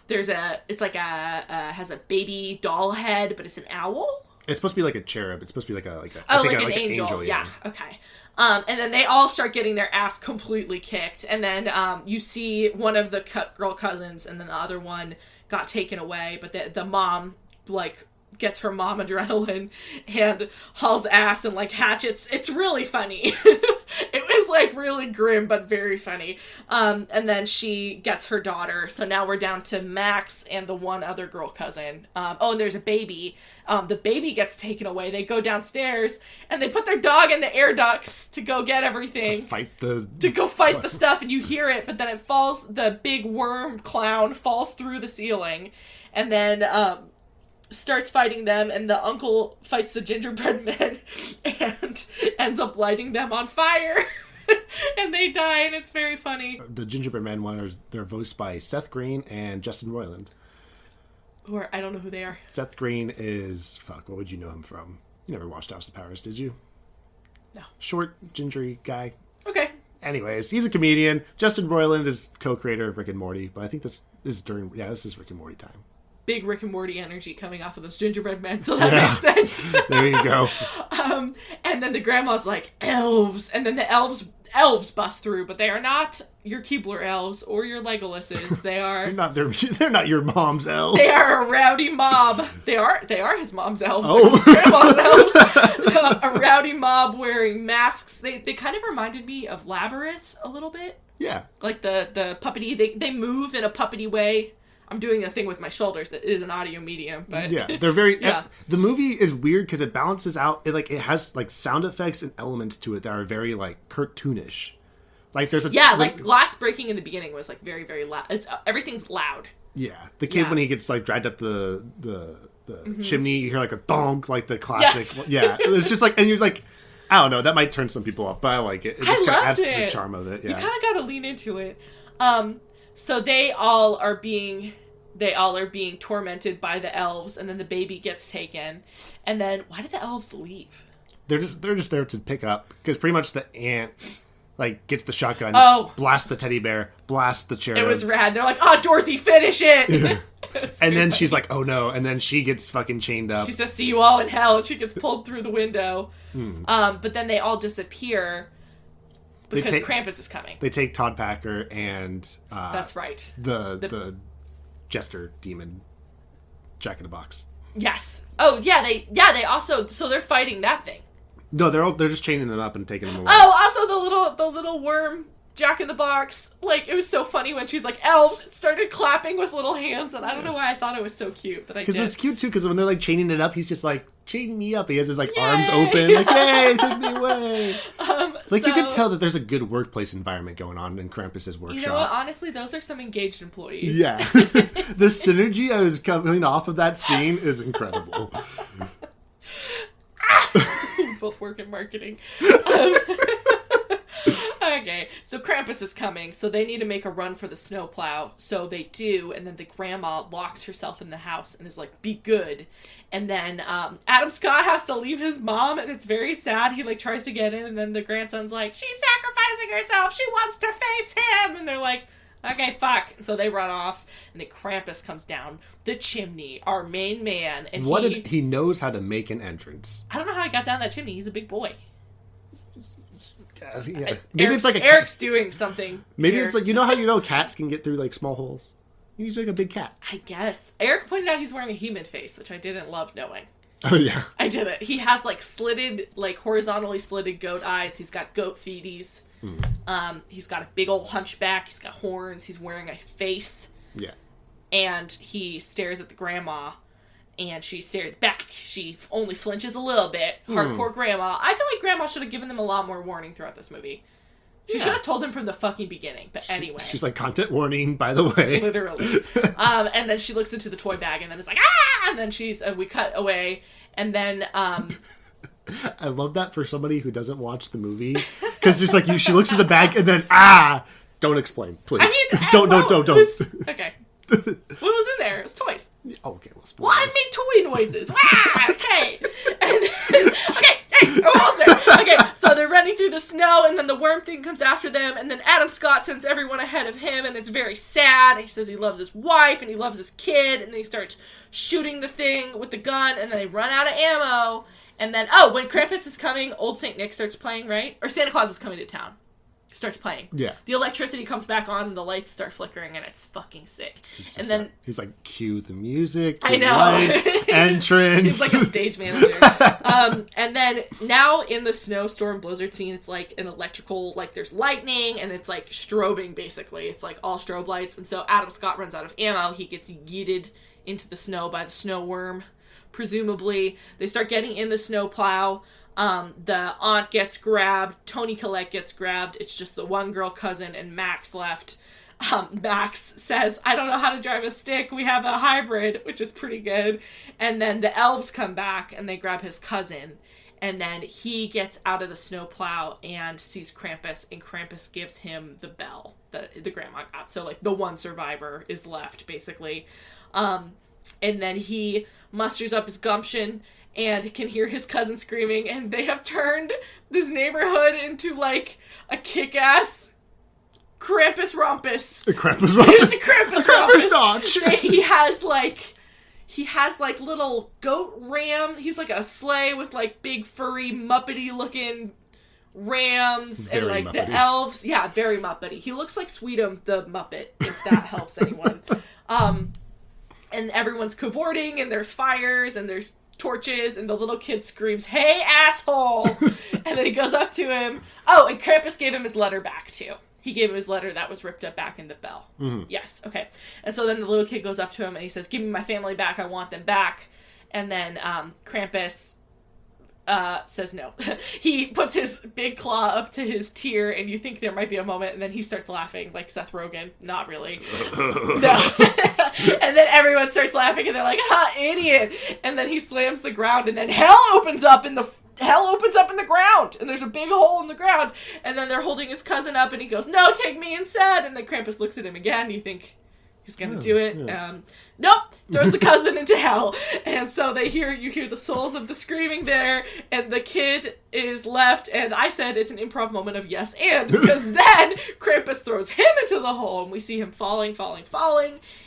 there's has a baby doll head, but it's an owl. It's supposed to be like a cherub. It's supposed to be like an angel. Yeah. Okay. And then they all start getting their ass completely kicked, and then you see one of the girl cousins, and then the other one got taken away, but the mom like gets her mom adrenaline and hauls ass and like hatchets. It's really funny. It was like really grim but very funny. And then she gets her daughter, so now we're down to Max and the one other girl cousin. And there's a baby. The baby gets taken away. They go downstairs and they put their dog in the air ducts to go get everything, to go fight the stuff, and you hear it, but then it falls, the big worm clown falls through the ceiling, and then starts fighting them, and the uncle fights the gingerbread men and ends up lighting them on fire. And they die, and it's very funny. The gingerbread men they're voiced by Seth Green and Justin Roiland. I don't know who they are. Seth Green is, what would you know him from? You never watched House of Powers, did you? No. Short, gingery guy. Okay. Anyways, he's a comedian. Justin Roiland is co-creator of Rick and Morty, but I think this is Rick and Morty time. Big Rick and Morty energy coming off of those gingerbread men, so that makes sense. There you go. And then the grandma's like, elves, and then the elves bust through, but they are not your Keebler elves or your Legolases. They are they're not your mom's elves. They are a rowdy mob. They are his mom's elves. Oh. His grandma's elves. A rowdy mob wearing masks. They kind of reminded me of Labyrinth a little bit. Yeah. Like the puppety. They move in a puppety way. I'm doing a thing with my shoulders that is an audio medium, but yeah, they're very. Yeah. The movie is weird because it balances out. It has like sound effects and elements to it that are very like cartoonish. Like there's like glass breaking in the beginning was like very, very loud. Everything's loud. Yeah, the kid when he gets like dragged up the chimney, you hear like a donk, like the classic. Yes. Yeah, it's just like, and you're like, I don't know, that might turn some people off, but I like it. It just kind of adds to the charm of it. Yeah, you kind of got to lean into it. So they all are being tormented by the elves, and then the baby gets taken. And then why did the elves leave? They're just there to pick up, because pretty much the aunt like gets the shotgun, blasts the teddy bear, blasts the cherub. It was rad. They're like, "Oh, Dorothy, finish it!" And then she's like, "Oh no!" And then she gets fucking chained up. She says, "See you all in hell," and she gets pulled through the window. But then they all disappear. Because Krampus is coming. They take Todd Packer and that's right. The jester demon Jack in the Box. Yes. Oh yeah, they also, so they're fighting that thing. No, they're just chaining them up and taking them away. Oh, also the little worm Jack in the Box. Like, it was so funny when she's like, elves, it started clapping with little hands, and I don't know why I thought it was so cute, but I did. Because it's cute too, because when they're like chaining it up, he's just like, chain me up. He has his like arms open, like, yay, take me away. Like, you can tell that there's a good workplace environment going on in Krampus's workshop. You know what? Honestly, those are some engaged employees. Yeah. The synergy I was coming off of that scene is incredible. Both work in marketing. Okay, so Krampus is coming, so they need to make a run for the snowplow. So they do, and then the grandma locks herself in the house and is like, be good. And then Adam Scott has to leave his mom, and it's very sad. He like tries to get in, and then the grandson's like, she's sacrificing herself, she wants to face him. And they're like, okay, fuck. So they run off, and the Krampus comes down the chimney, our main man. And he knows how to make an entrance. I don't know how he got down that chimney. He's a big boy. Yeah. Maybe it's like Eric's doing something. Maybe here. It's like, you know cats can get through like small holes? He's like a big cat. I guess. Eric pointed out he's wearing a human face, which I didn't love knowing. Oh, yeah. I didn't. He has like slitted, like horizontally slitted goat eyes. He's got goat feeties. He's got a big old hunchback. He's got horns. He's wearing a face. Yeah. And he stares at the grandma. And she stares back. She only flinches a little bit. Hardcore grandma. I feel like grandma should have given them a lot more warning throughout this movie. She should have told them from the fucking beginning. But anyway. She's like, content warning, by the way. Literally. And then she looks into the toy bag and then it's like, ah! And then we cut away. And then I love that for somebody who doesn't watch the movie. Because it's like, she looks at the bag and then, don't explain, please. I mean, don't. Okay. What was in there? It was toys. Oh, okay, well, I made toy noises. Okay. I'm almost there. Okay, so they're running through the snow, and then the worm thing comes after them, and then Adam Scott sends everyone ahead of him, and it's very sad. He says he loves his wife, and he loves his kid, and then he starts shooting the thing with the gun, and then they run out of ammo, and then, when Krampus is coming, Old St. Nick starts playing, right? Or Santa Claus is coming to town. Starts playing. Yeah. The electricity comes back on and the lights start flickering and it's fucking sick. And then he's like, cue the music, I know. Lights, entrance. He's like a stage manager. And then now in the snowstorm blizzard scene, it's like an electrical, like there's lightning and it's like strobing basically. It's like all strobe lights. And so Adam Scott runs out of ammo. He gets yeeted into the snow by the snow worm. Presumably, they start getting in the snow plow. The aunt gets grabbed. Toni Collette gets grabbed. It's just the one girl cousin and Max left. Max says, I don't know how to drive a stick. We have a hybrid, which is pretty good. And then the elves come back and they grab his cousin. And then he gets out of the snowplow and sees Krampus, and Krampus gives him the bell that the grandma got. So, like, the one survivor is left, basically. And then he musters up his gumption and can hear his cousin screaming, and they have turned this neighborhood into, like, a kick-ass Krampus Rumpus. A Krampus Rumpus? It's a Krampus Rumpus. He has, like, little goat ram. He's, like, a sleigh with, like, big, furry, Muppety-looking rams. Very and, like, Muppety. The elves. Yeah, very Muppety. He looks like Sweetum the Muppet, if that helps anyone. And everyone's cavorting, and there's fires, and there's torches, and the little kid screams, "Hey, asshole!" And then he goes up to him. Oh, and Krampus gave him his letter back, too. He gave him his letter that was ripped up back in the bell. Mm-hmm. Yes, okay. And so then the little kid goes up to him, and he says, "Give me my family back, I want them back." And then Krampus says no. He puts his big claw up to his tear, and you think there might be a moment, and then he starts laughing, like Seth Rogen. Not really. No. And then everyone starts laughing, and they're like, "Ha, idiot!" And then he slams the ground, and then hell opens up in the ground, and there's a big hole in the ground, and then they're holding his cousin up, and he goes, "No, take me instead." And then Krampus looks at him again, you think he's gonna do it. Yeah. Nope, throws the cousin into hell. And so you hear the souls of the screaming there, and the kid is left, and I said it's an improv moment of yes and, because then Krampus throws him into the hole, and we see him falling,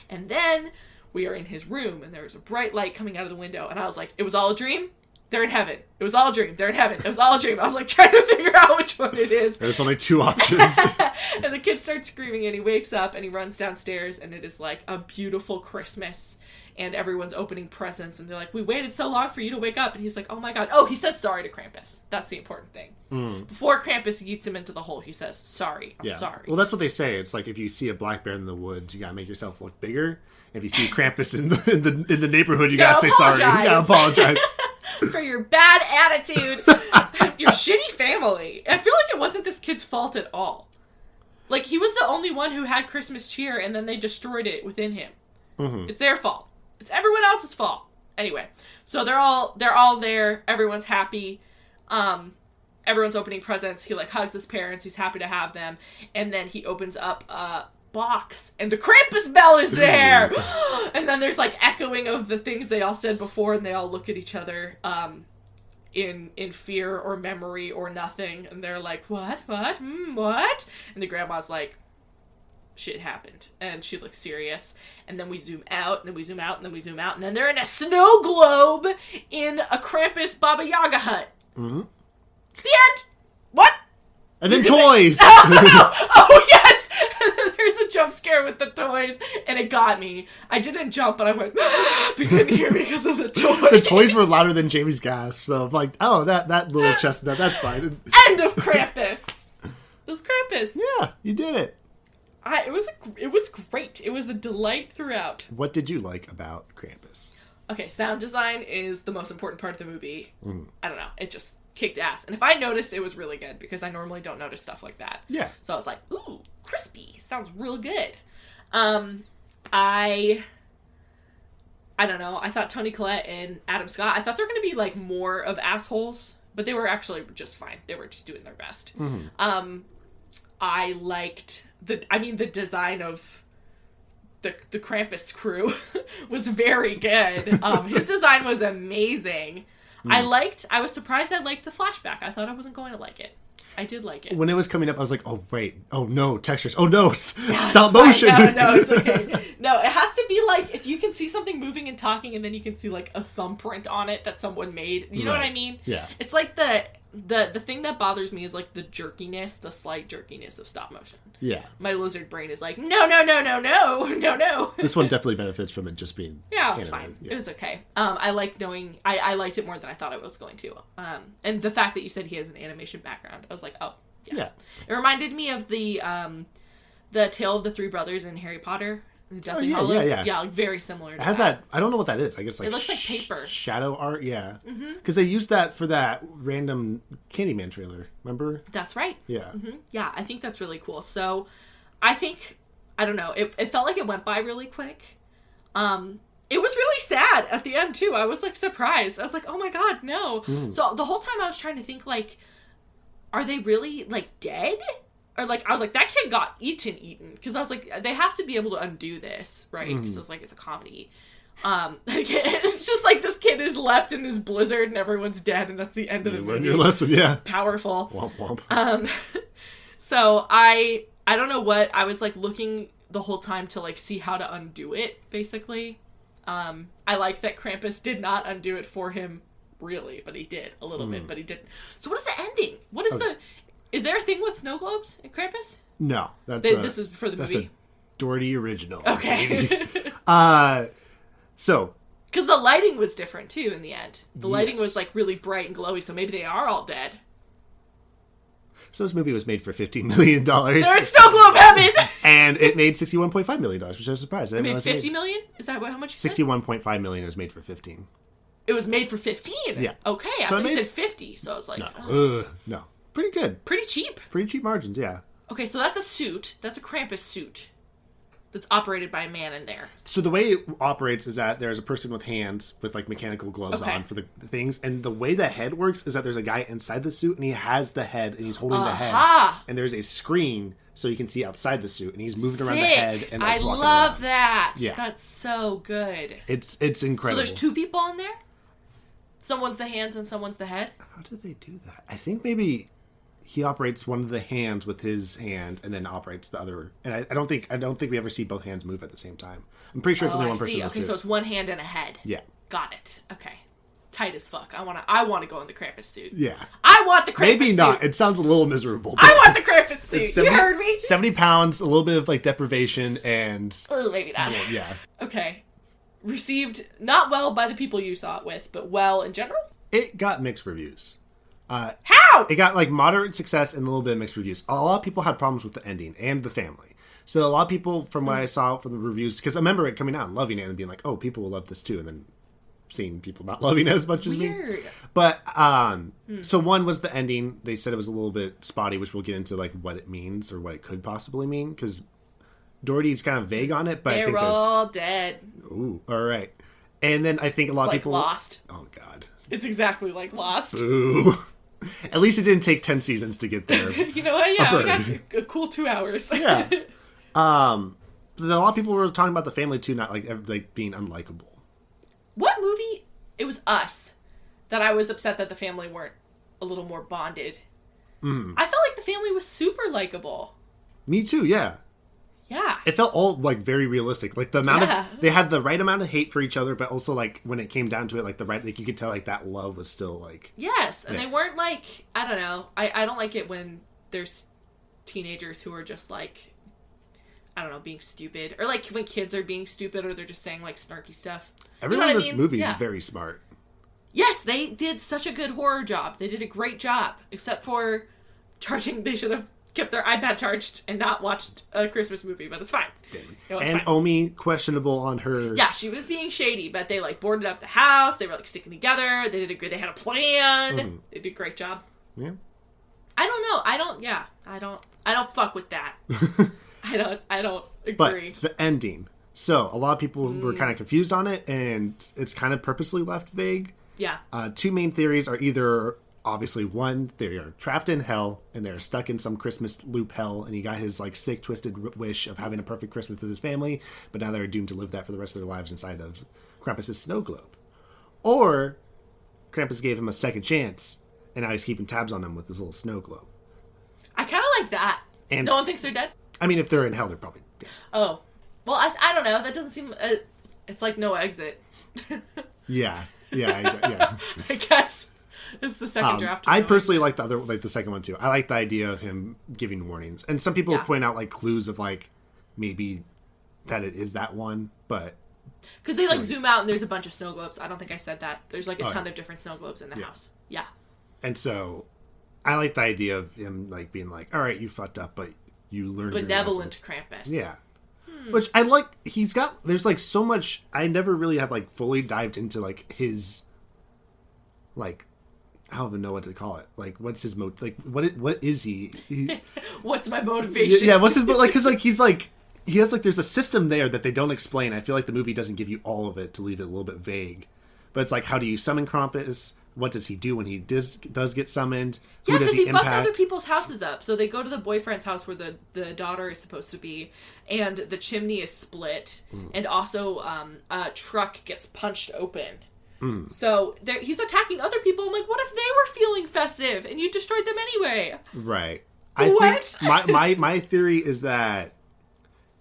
and then we are in his room, and there's a bright light coming out of the window, and I was like, it was all a dream? They're in heaven. It was all a dream. They're in heaven. It was all a dream. I was like trying to figure out which one it is. There's only two options. And the kid starts screaming, and he wakes up and he runs downstairs, and it is like a beautiful Christmas. And everyone's opening presents, and they're like, "We waited so long for you to wake up." And he's like, "Oh my God." Oh, he says sorry to Krampus. That's the important thing. Before Krampus yeets him into the hole, he says, "Sorry. I'm sorry." Well, that's what they say. It's like if you see a black bear in the woods, you gotta make yourself look bigger. If you see Krampus in the neighborhood, you gotta say sorry. You gotta apologize. For your bad attitude, your shitty family. I feel like it wasn't this kid's fault at all. Like, he was the only one who had Christmas cheer, and then they destroyed it within him. Mm-hmm. It's their fault. It's everyone else's fault. Anyway, so they're all there. Everyone's happy. Everyone's opening presents. He, like, hugs his parents. He's happy to have them. And then he opens up a box, and the Krampus bell is there. And then there's, like, echoing of the things they all said before, and they all look at each other in fear or memory or nothing, and they're like, what? What? And the grandma's like, shit happened, and she looks serious. And then we zoom out, and then we zoom out, and then we zoom out, and then they're in a snow globe in a Krampus Baba Yaga hut. Mm-hmm. The end. What? And then toys. Oh yes. There's a jump scare with the toys, and it got me. I didn't jump, but I went, but you couldn't hear me because of the toys. The toys were louder than Jaime's gasp, so I'm like, oh, that little chestnut, that's fine. End of Krampus. It was Krampus. Yeah, you did it. It was great. It was a delight throughout. What did you like about Krampus? Okay, sound design is the most important part of the movie. I don't know. It just kicked ass. And if I noticed, it was really good, because I normally don't notice stuff like that. Yeah. So I was like, ooh, crispy. Sounds real good. I don't know. I thought Toni Collette and Adam Scott, I thought they were going to be, like, more of assholes but they were actually just fine. They were just doing their best. Mm-hmm. I liked the design of the Krampus crew was very good. His design was amazing. I was surprised I liked the flashback. I thought I wasn't going to like it. I did like it. When it was coming up, I was like, oh, wait. Oh, no. Textures. Oh, no. Stop motion. No, it's okay. No, it has to be like, if you can see something moving and talking, and then you can see like a thumbprint on it that someone made. You know what I mean? Yeah. It's like the thing that bothers me is like the slight jerkiness of stop motion. Yeah. My lizard brain is like, no. This one definitely benefits from it just being Yeah, it was animated. fine. Yeah. It was okay. I liked it more than I thought I was going to. And the fact that you said he has an animation background, I was like, oh, yes. Yeah. It reminded me of the Tale of the Three Brothers in Harry Potter. The Deathly Hallows. Yeah, like very similar to it has that. I don't know what that is. I guess like it looks like paper. Shadow art, yeah. Because they used that for that random Candyman trailer. Remember? That's right. Yeah. Mm-hmm. Yeah, I think that's really cool. So, I don't know. It felt like it went by really quick. It was really sad at the end too. I was like surprised. I was like, oh my god, no. So the whole time I was trying to think like, are they really like dead? Or, like, I was like, that kid got eaten. Because I was like, they have to be able to undo this, right? Because I was like, it's a comedy. It's just like this kid is left in this blizzard and everyone's dead and that's the end of the movie. Learn your lesson, yeah. Powerful. Womp womp. So, I don't know what, I was, like, looking the whole time to, like, see how to undo it, basically. I like that Krampus did not undo it for him, really. But he did, a little bit, but he didn't. So, what is the ending? What is Is there a thing with snow globes in Krampus? No, this was for the movie. That's a Dougherty original. Okay. So, because the lighting was different too in the end. The lighting was like really bright and glowy, so maybe they are all dead. So this movie was made for $15 million. They're in snow globe heaven, and it made $61.5 million, which I was surprised. It made $50 million. Is that how much? $61.5 million was made for 15. It was made for 15. Yeah. Okay, I thought you said 50, so I was like, no. Pretty good. Pretty cheap. Pretty cheap margins, yeah. Okay, so that's a suit. That's a Krampus suit. That's operated by a man in there. So the way it operates is that there's a person with hands with like mechanical gloves on for the things. And the way the head works is that there's a guy inside the suit and he has the head and he's holding the head. And there's a screen so you can see outside the suit and he's moving around the head and like, I walking love around. that. Yeah. That's so good. It's incredible. So there's two people on there? Someone's the hands and someone's the head? How did they do that? I think maybe he operates one of the hands with his hand and then operates the other. And I don't think we ever see both hands move at the same time. I'm pretty sure it's only one person in the suit. So it's one hand and a head. Yeah. Got it. Okay. Tight as fuck. I wanna go in the Krampus suit. Yeah. I want the Krampus suit. Maybe not. It sounds a little miserable. I want the Krampus suit. 70, you heard me? 70 pounds, a little bit of like deprivation and... Oh, maybe not. Yeah. Okay. Received not well by the people you saw it with, but well in general? It got mixed reviews. How? It got like moderate success and a little bit of mixed reviews. A lot of people had problems with the ending and the family. So a lot of people, from what I saw from the reviews, because I remember it coming out and loving it and being like, oh, people will love this too. And then seeing people not loving it as much as me. But, so one was the ending. They said it was a little bit spotty, which we'll get into like what it means or what it could possibly mean. Because Dougherty's kind of vague on it, but I think they're all dead. Ooh, all right. And then I think a lot of people... Lost. Oh, God. It's exactly like Lost. Ooh. At least it didn't take 10 seasons to get there. You know what? Yeah, we got a cool 2 hours. Yeah. A lot of people were talking about the family too, not like being unlikable. What movie? It was Us that I was upset that the family weren't a little more bonded. I felt like the family was super likable. Me too, yeah. Yeah. It felt all like very realistic. Like the amount of they had the right amount of hate for each other, but also like when it came down to it, like the right, like you could tell like that love was still like. Yes, and they weren't like, I don't know. I don't like it when there's teenagers who are just like, I don't know, being stupid, or like when kids are being stupid, or they're just saying like snarky stuff. Everyone in this movie is very smart. Yes, they did such a good horror job. They did a great job, except for charging. They should have kept their iPad charged and not watched a Christmas movie, but it's fine. And Omi, questionable on her. Yeah, she was being shady, but they like boarded up the house. They were like sticking together. They had a plan. They did a great job. Yeah. I don't know. I don't fuck with that. I don't agree. But the ending. So a lot of people were kind of confused on it, and it's kind of purposely left vague. Yeah. 2 main theories are either obviously, one, they are trapped in hell, and they're stuck in some Christmas loop hell, and he got his, like, sick, twisted wish of having a perfect Christmas with his family, but now they're doomed to live that for the rest of their lives inside of Krampus' snow globe. Or Krampus gave him a second chance, and now he's keeping tabs on them with this little snow globe. I kind of like that. And no one thinks they're dead? I mean, if they're in hell, they're probably dead. Oh. Well, I don't know. That doesn't seem... it's like no exit. Yeah. I guess it's the second draft. I personally like the second one, too. I like the idea of him giving warnings. And some people point out, like, clues of, like, maybe that it is that one, but... Because they, like, zoom out and there's a bunch of snow globes. I don't think I said that. There's, like, a ton of different snow globes in the house. Yeah. And so, I like the idea of him, like, being like, all right, you fucked up, but you learned benevolent Krampus. Yeah. Which I like, there's, like, so much, I never really have, like, fully dived into, like, his, like, I don't even know what to call it. Like, what's his what is he? What's my motivation? Yeah, what's his, like, because, like, he's, like, he has, like, there's a system there that they don't explain. I feel like the movie doesn't give you all of it to leave it a little bit vague. But it's like, how do you summon Krampus? What does he do when he does get summoned? Yeah, because he fucked other people's houses up. So they go to the boyfriend's house where the daughter is supposed to be, and the chimney is split, and also a truck gets punched open. So he's attacking other people. I'm like, what if they were feeling festive and you destroyed them anyway? Right. What? Think my theory is that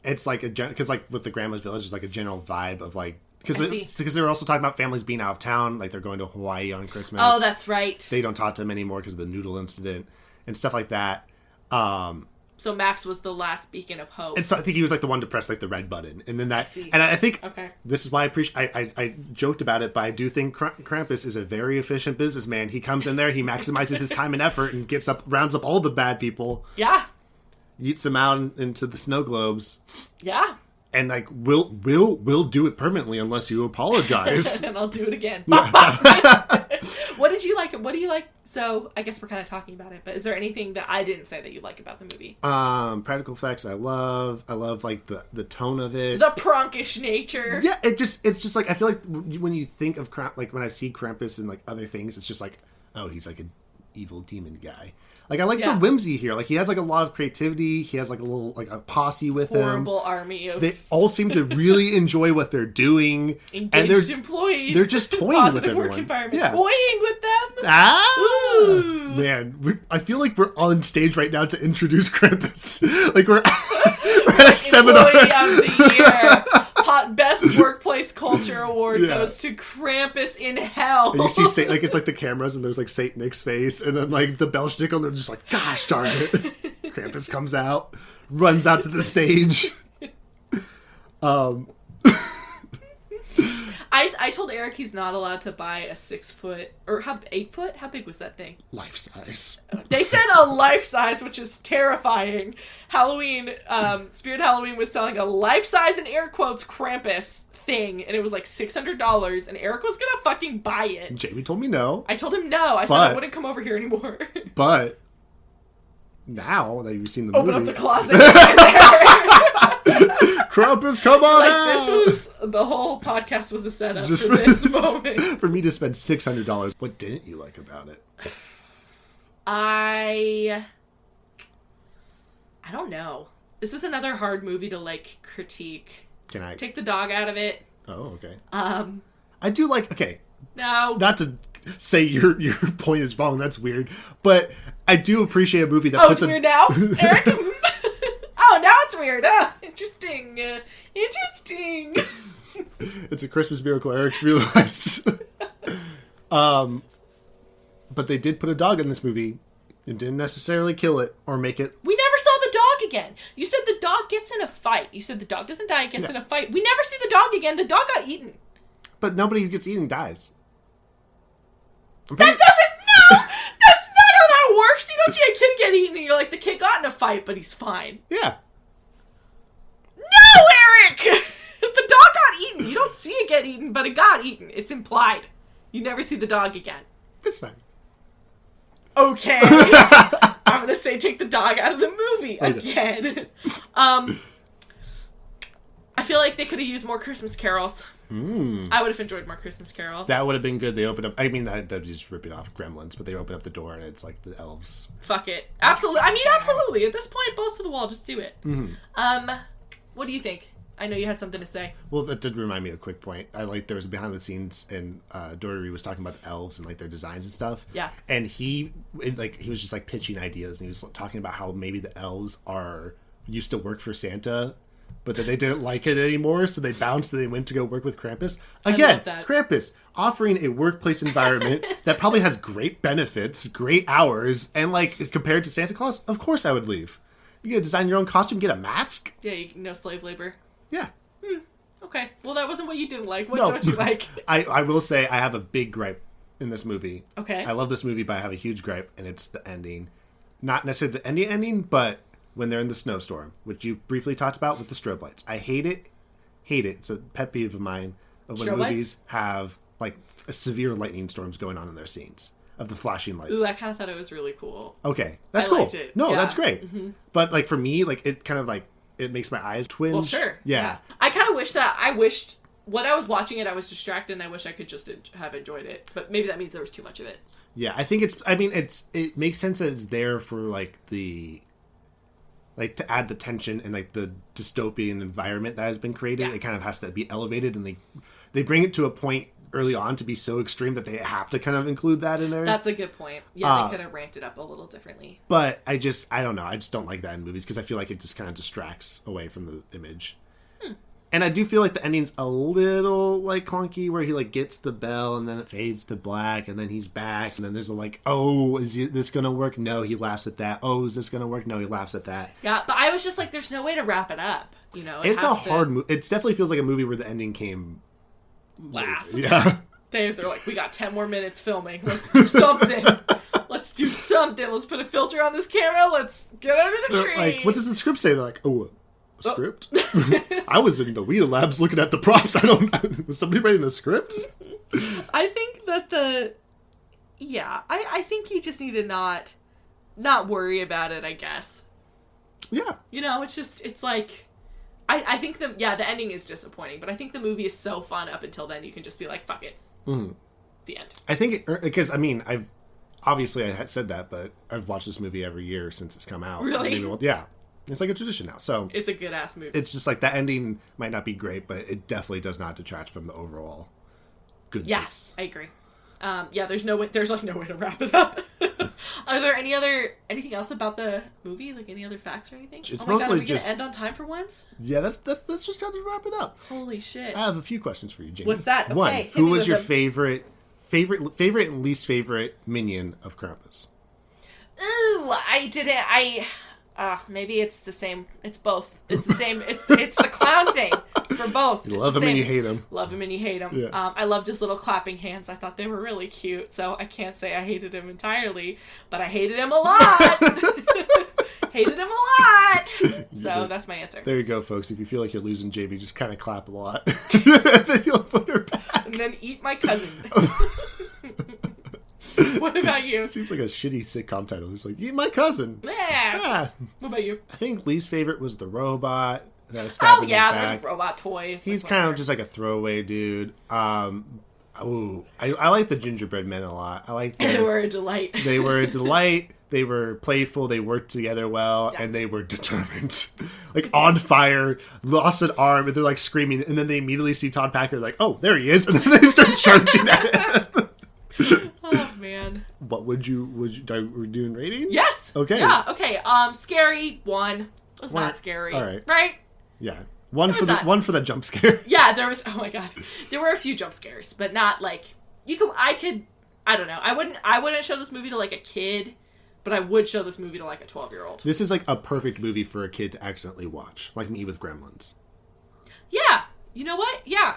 it's like because like with the Grandma's Village, it's like a general vibe of like because they were also talking about families being out of town, like they're going to Hawaii on Christmas. Oh, that's right. They don't talk to them anymore because of the noodle incident and stuff like that. So Max was the last beacon of hope. And so I think he was like the one to press like the red button, and then that. And I think this is why I joked about it, but I do think Krampus is a very efficient businessman. He comes in there, he maximizes his time and effort, and rounds up all the bad people. Yeah. Yeets them out into the snow globes. Yeah. And like we'll do it permanently unless you apologize. And I'll do it again. Yeah. What did you like? What do you like? So I guess we're kind of talking about it, but is there anything that I didn't say that you like about the movie? Practical effects. I love like the tone of it. The pronkish nature. Yeah, it's just like I feel like when you think of like when I see Krampus and like other things, it's just like, oh, he's like an evil demon guy. Like I like the whimsy here. Like he has like a lot of creativity. He has like a little like a posse with him. Horrible army of. They all seem to really enjoy what they're doing. Engaged and they're employees. They're just toying with everyone. Work environment. Yeah. Toying with them. Ah, man, I feel like we're on stage right now to introduce Krampus. Like we're at a seminar. Employee of the year. Best workplace culture award goes to Krampus in hell. And you see like it's like the cameras and there's like Saint Nick's face and then like the Belschnickel and they're just like, gosh darn it. Krampus comes out, runs out to the stage. I told Eric he's not allowed to buy a 6 foot or 8 foot. How big was that thing? Life size. They said a life size, which is terrifying. Halloween, Spirit Halloween was selling a life size in air quotes Krampus thing, and it was like $600, and Eric was gonna fucking buy it. Jaime told me no. I told him no. I said I wouldn't come over here anymore. But now that you've seen the movie, open up the closet. Krampus, come on out! This was the whole podcast was a setup just for this moment. For me to spend $600. What didn't you like about it? I don't know. This is another hard movie to like critique. Can I take the dog out of it? Oh, okay. I do like. Okay. No. Not to say your point is wrong. That's weird. But I do appreciate a movie that puts it's weird now, Eric. Oh, now it's weird. Interesting. Interesting. It's a Christmas miracle, Eric realized. But they did put a dog in this movie. It didn't necessarily kill it or make it. We never saw the dog again. You said the dog gets in a fight. You said the dog doesn't die, it gets in a fight. We never see the dog again. The dog got eaten. But nobody who gets eaten dies. That doesn't... No! That's not how that works. You don't see a kid get eaten and you're like, the kid got in a fight, but he's fine. Yeah. No, Eric! The dog got eaten. You don't see it get eaten, but it got eaten. It's implied. You never see the dog again. It's fine. Okay. I'm going to say take the dog out of the movie again. I feel like they could have used more Christmas carols. I would have enjoyed more Christmas carols. That would have been good. They open up. I mean, that'd just rip it off Gremlins, but they open up the door and it's like the elves. Fuck it. Absolutely. I mean, absolutely. At this point, balls to the wall. Just do it. What do you think? I know you had something to say. Well, that did remind me of a quick point. I like there was behind the scenes and Doherty was talking about the elves and like their designs and stuff. Yeah. And he was just like pitching ideas and he was talking about how maybe the elves used to work for Santa, but then they didn't like it anymore, so they bounced and they went to go work with Krampus. Again, Krampus offering a workplace environment that probably has great benefits, great hours, and like compared to Santa Claus, of course I would leave. You gotta design your own costume, get a mask. Yeah, no slave labor. Yeah. Okay. Well, that wasn't what you didn't like. What don't you like? I will say I have a big gripe in this movie. Okay. I love this movie, but I have a huge gripe, and it's the ending. Not necessarily the ending, but when they're in the snowstorm, which you briefly talked about with the strobe lights. I hate it. It's a pet peeve of mine of when movies have like severe lightning storms going on in their scenes of the flashing lights. Ooh, I kind of thought it was really cool. Okay. That's cool. Liked it. No, that's great. Mm-hmm. But like for me, like it kind of like it makes my eyes twinge. Well, sure. Yeah. I kind of wished when I was watching it, I was distracted and I wish I could just have enjoyed it. But maybe that means there was too much of it. Yeah, I think it makes sense that it's there for like to add the tension and like the dystopian environment that has been created. Yeah. It kind of has to be elevated and they bring it to a point early on to be so extreme that they have to kind of include that in there. That's a good point. Yeah, they could have ramped it up a little differently. But I don't know. I just don't like that in movies because I feel like it just kind of distracts away from the image. And I do feel like the ending's a little like clunky where he like gets the bell and then it fades to black and then he's back and then there's a like, oh, is this gonna work? No, he laughs at that. Oh, is this gonna work? No, he laughs at that. Yeah, but I was just like, there's no way to wrap it up. You know, it's a hard movie. It definitely feels like a movie where the ending came last. Yeah. They're like, we got 10 more minutes filming. Let's do something. Let's do something. Let's put a filter on this camera. Let's get under the tree. Like, what does the script say? They're like, a script? I was in the Weta Labs looking at the props. Was somebody writing the script? I think that I think you just need to not worry about it, I guess. Yeah. You know, it's like, I think the ending is disappointing, but I think the movie is so fun up until then you can just be like, fuck it. Mm-hmm. The end. I think, because, I mean, I had said that, but I've watched this movie every year since it's come out. Really? Yeah. It's like a tradition now, so... It's a good-ass movie. It's just like, the ending might not be great, but it definitely does not detract from the overall goodness. Yes, I agree. There's no way to wrap it up. Are there anything else about the movie? Like, any other facts or anything? It's oh my mostly god, are we just... gonna end on time for once? Yeah, that's just how to wrap it up. Holy shit. I have a few questions for you, Jamie. What's that? Okay, one, who was your favorite and least favorite minion of Krampus? Ooh, maybe it's the same. It's both. It's the same. It's the clown thing for both. You love him and you hate him. Love him and you hate him. Yeah. I loved his little clapping hands. I thought they were really cute. So I can't say I hated him entirely, but I hated him a lot. Hated him a lot. So that's my answer. There you go, folks. If you feel like you're losing JB, just kind of clap a lot. Then you'll put her back. And then eat my cousin. What about you? Seems like a shitty sitcom title. It's like, eat my cousin. Yeah. What about you? I think least favorite was the robot. There's robot toys. He's kind of just like a throwaway dude. I like the gingerbread men a lot. I like they were a delight. They were a delight. They were playful. They worked together well, and they were determined. Like on fire, lost an arm, and they're like screaming. And then they immediately see Todd Packer, like, "Oh, there he is!" And then they start charging at him. Oh man! What we're doing ratings? Yes. Okay. Yeah. Okay. Scary 1. It was not scary. All right. Right. Yeah. One for the jump scare. Yeah, there was. Oh my god, there were a few jump scares, but not like I don't know. I wouldn't show this movie to like a kid, but I would show this movie to like a 12-year-old. This is like a perfect movie for a kid to accidentally watch, like me with Gremlins. Yeah. You know what? Yeah.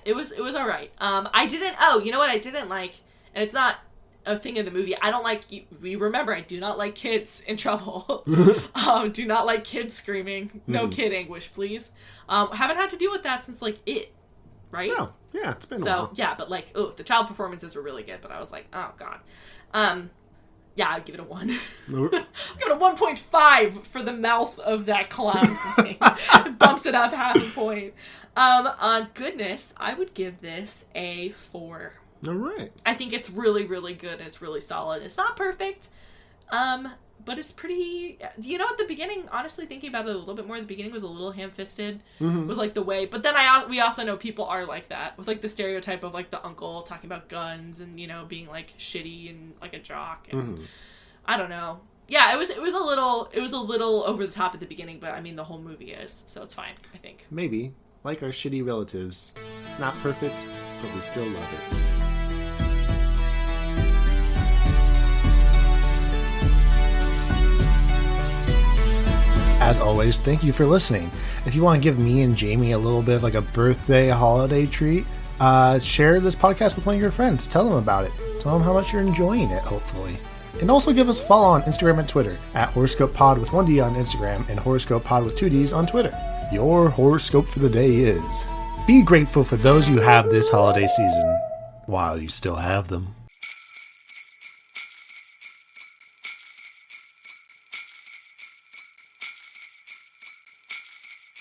It was all right. I didn't like, and it's not a thing in the movie. I don't like, remember, I do not like kids in trouble. Do not like kids screaming. No kid anguish, please. Haven't had to deal with that since like It, right? No. Yeah, it's been a while. So, yeah, but like, the child performances were really good, but I was like, oh god. Yeah, I'd give it a 1. I'll give it a 1.5 for the mouth of that clown thing. It bumps it up half a point. On goodness, I would give this a 4. All right. I think it's really, really good. It's really solid. It's not perfect, but it's pretty... You know, at the beginning, honestly, thinking about it a little bit more, the beginning was a little ham-fisted with, like, the way... But then we also know people are like that, with, like, the stereotype of, like, the uncle talking about guns and, you know, being, like, shitty and, like, a jock. And I don't know. Yeah, it was a little over the top at the beginning, but, I mean, the whole movie is, so it's fine, I think. Maybe. Like our shitty relatives. It's not perfect, but we still love it. As always, thank you for listening. If you want to give me and Jaime a little bit of like a birthday holiday treat, share this podcast with one of your friends. Tell them about it. Tell them how much you're enjoying it, hopefully. And also give us a follow on Instagram and Twitter at Horrorscope Pod with 1D on Instagram and Horrorscope Pod with 2Ds on Twitter. Your horoscope for the day is: be grateful for those you have this holiday season while you still have them.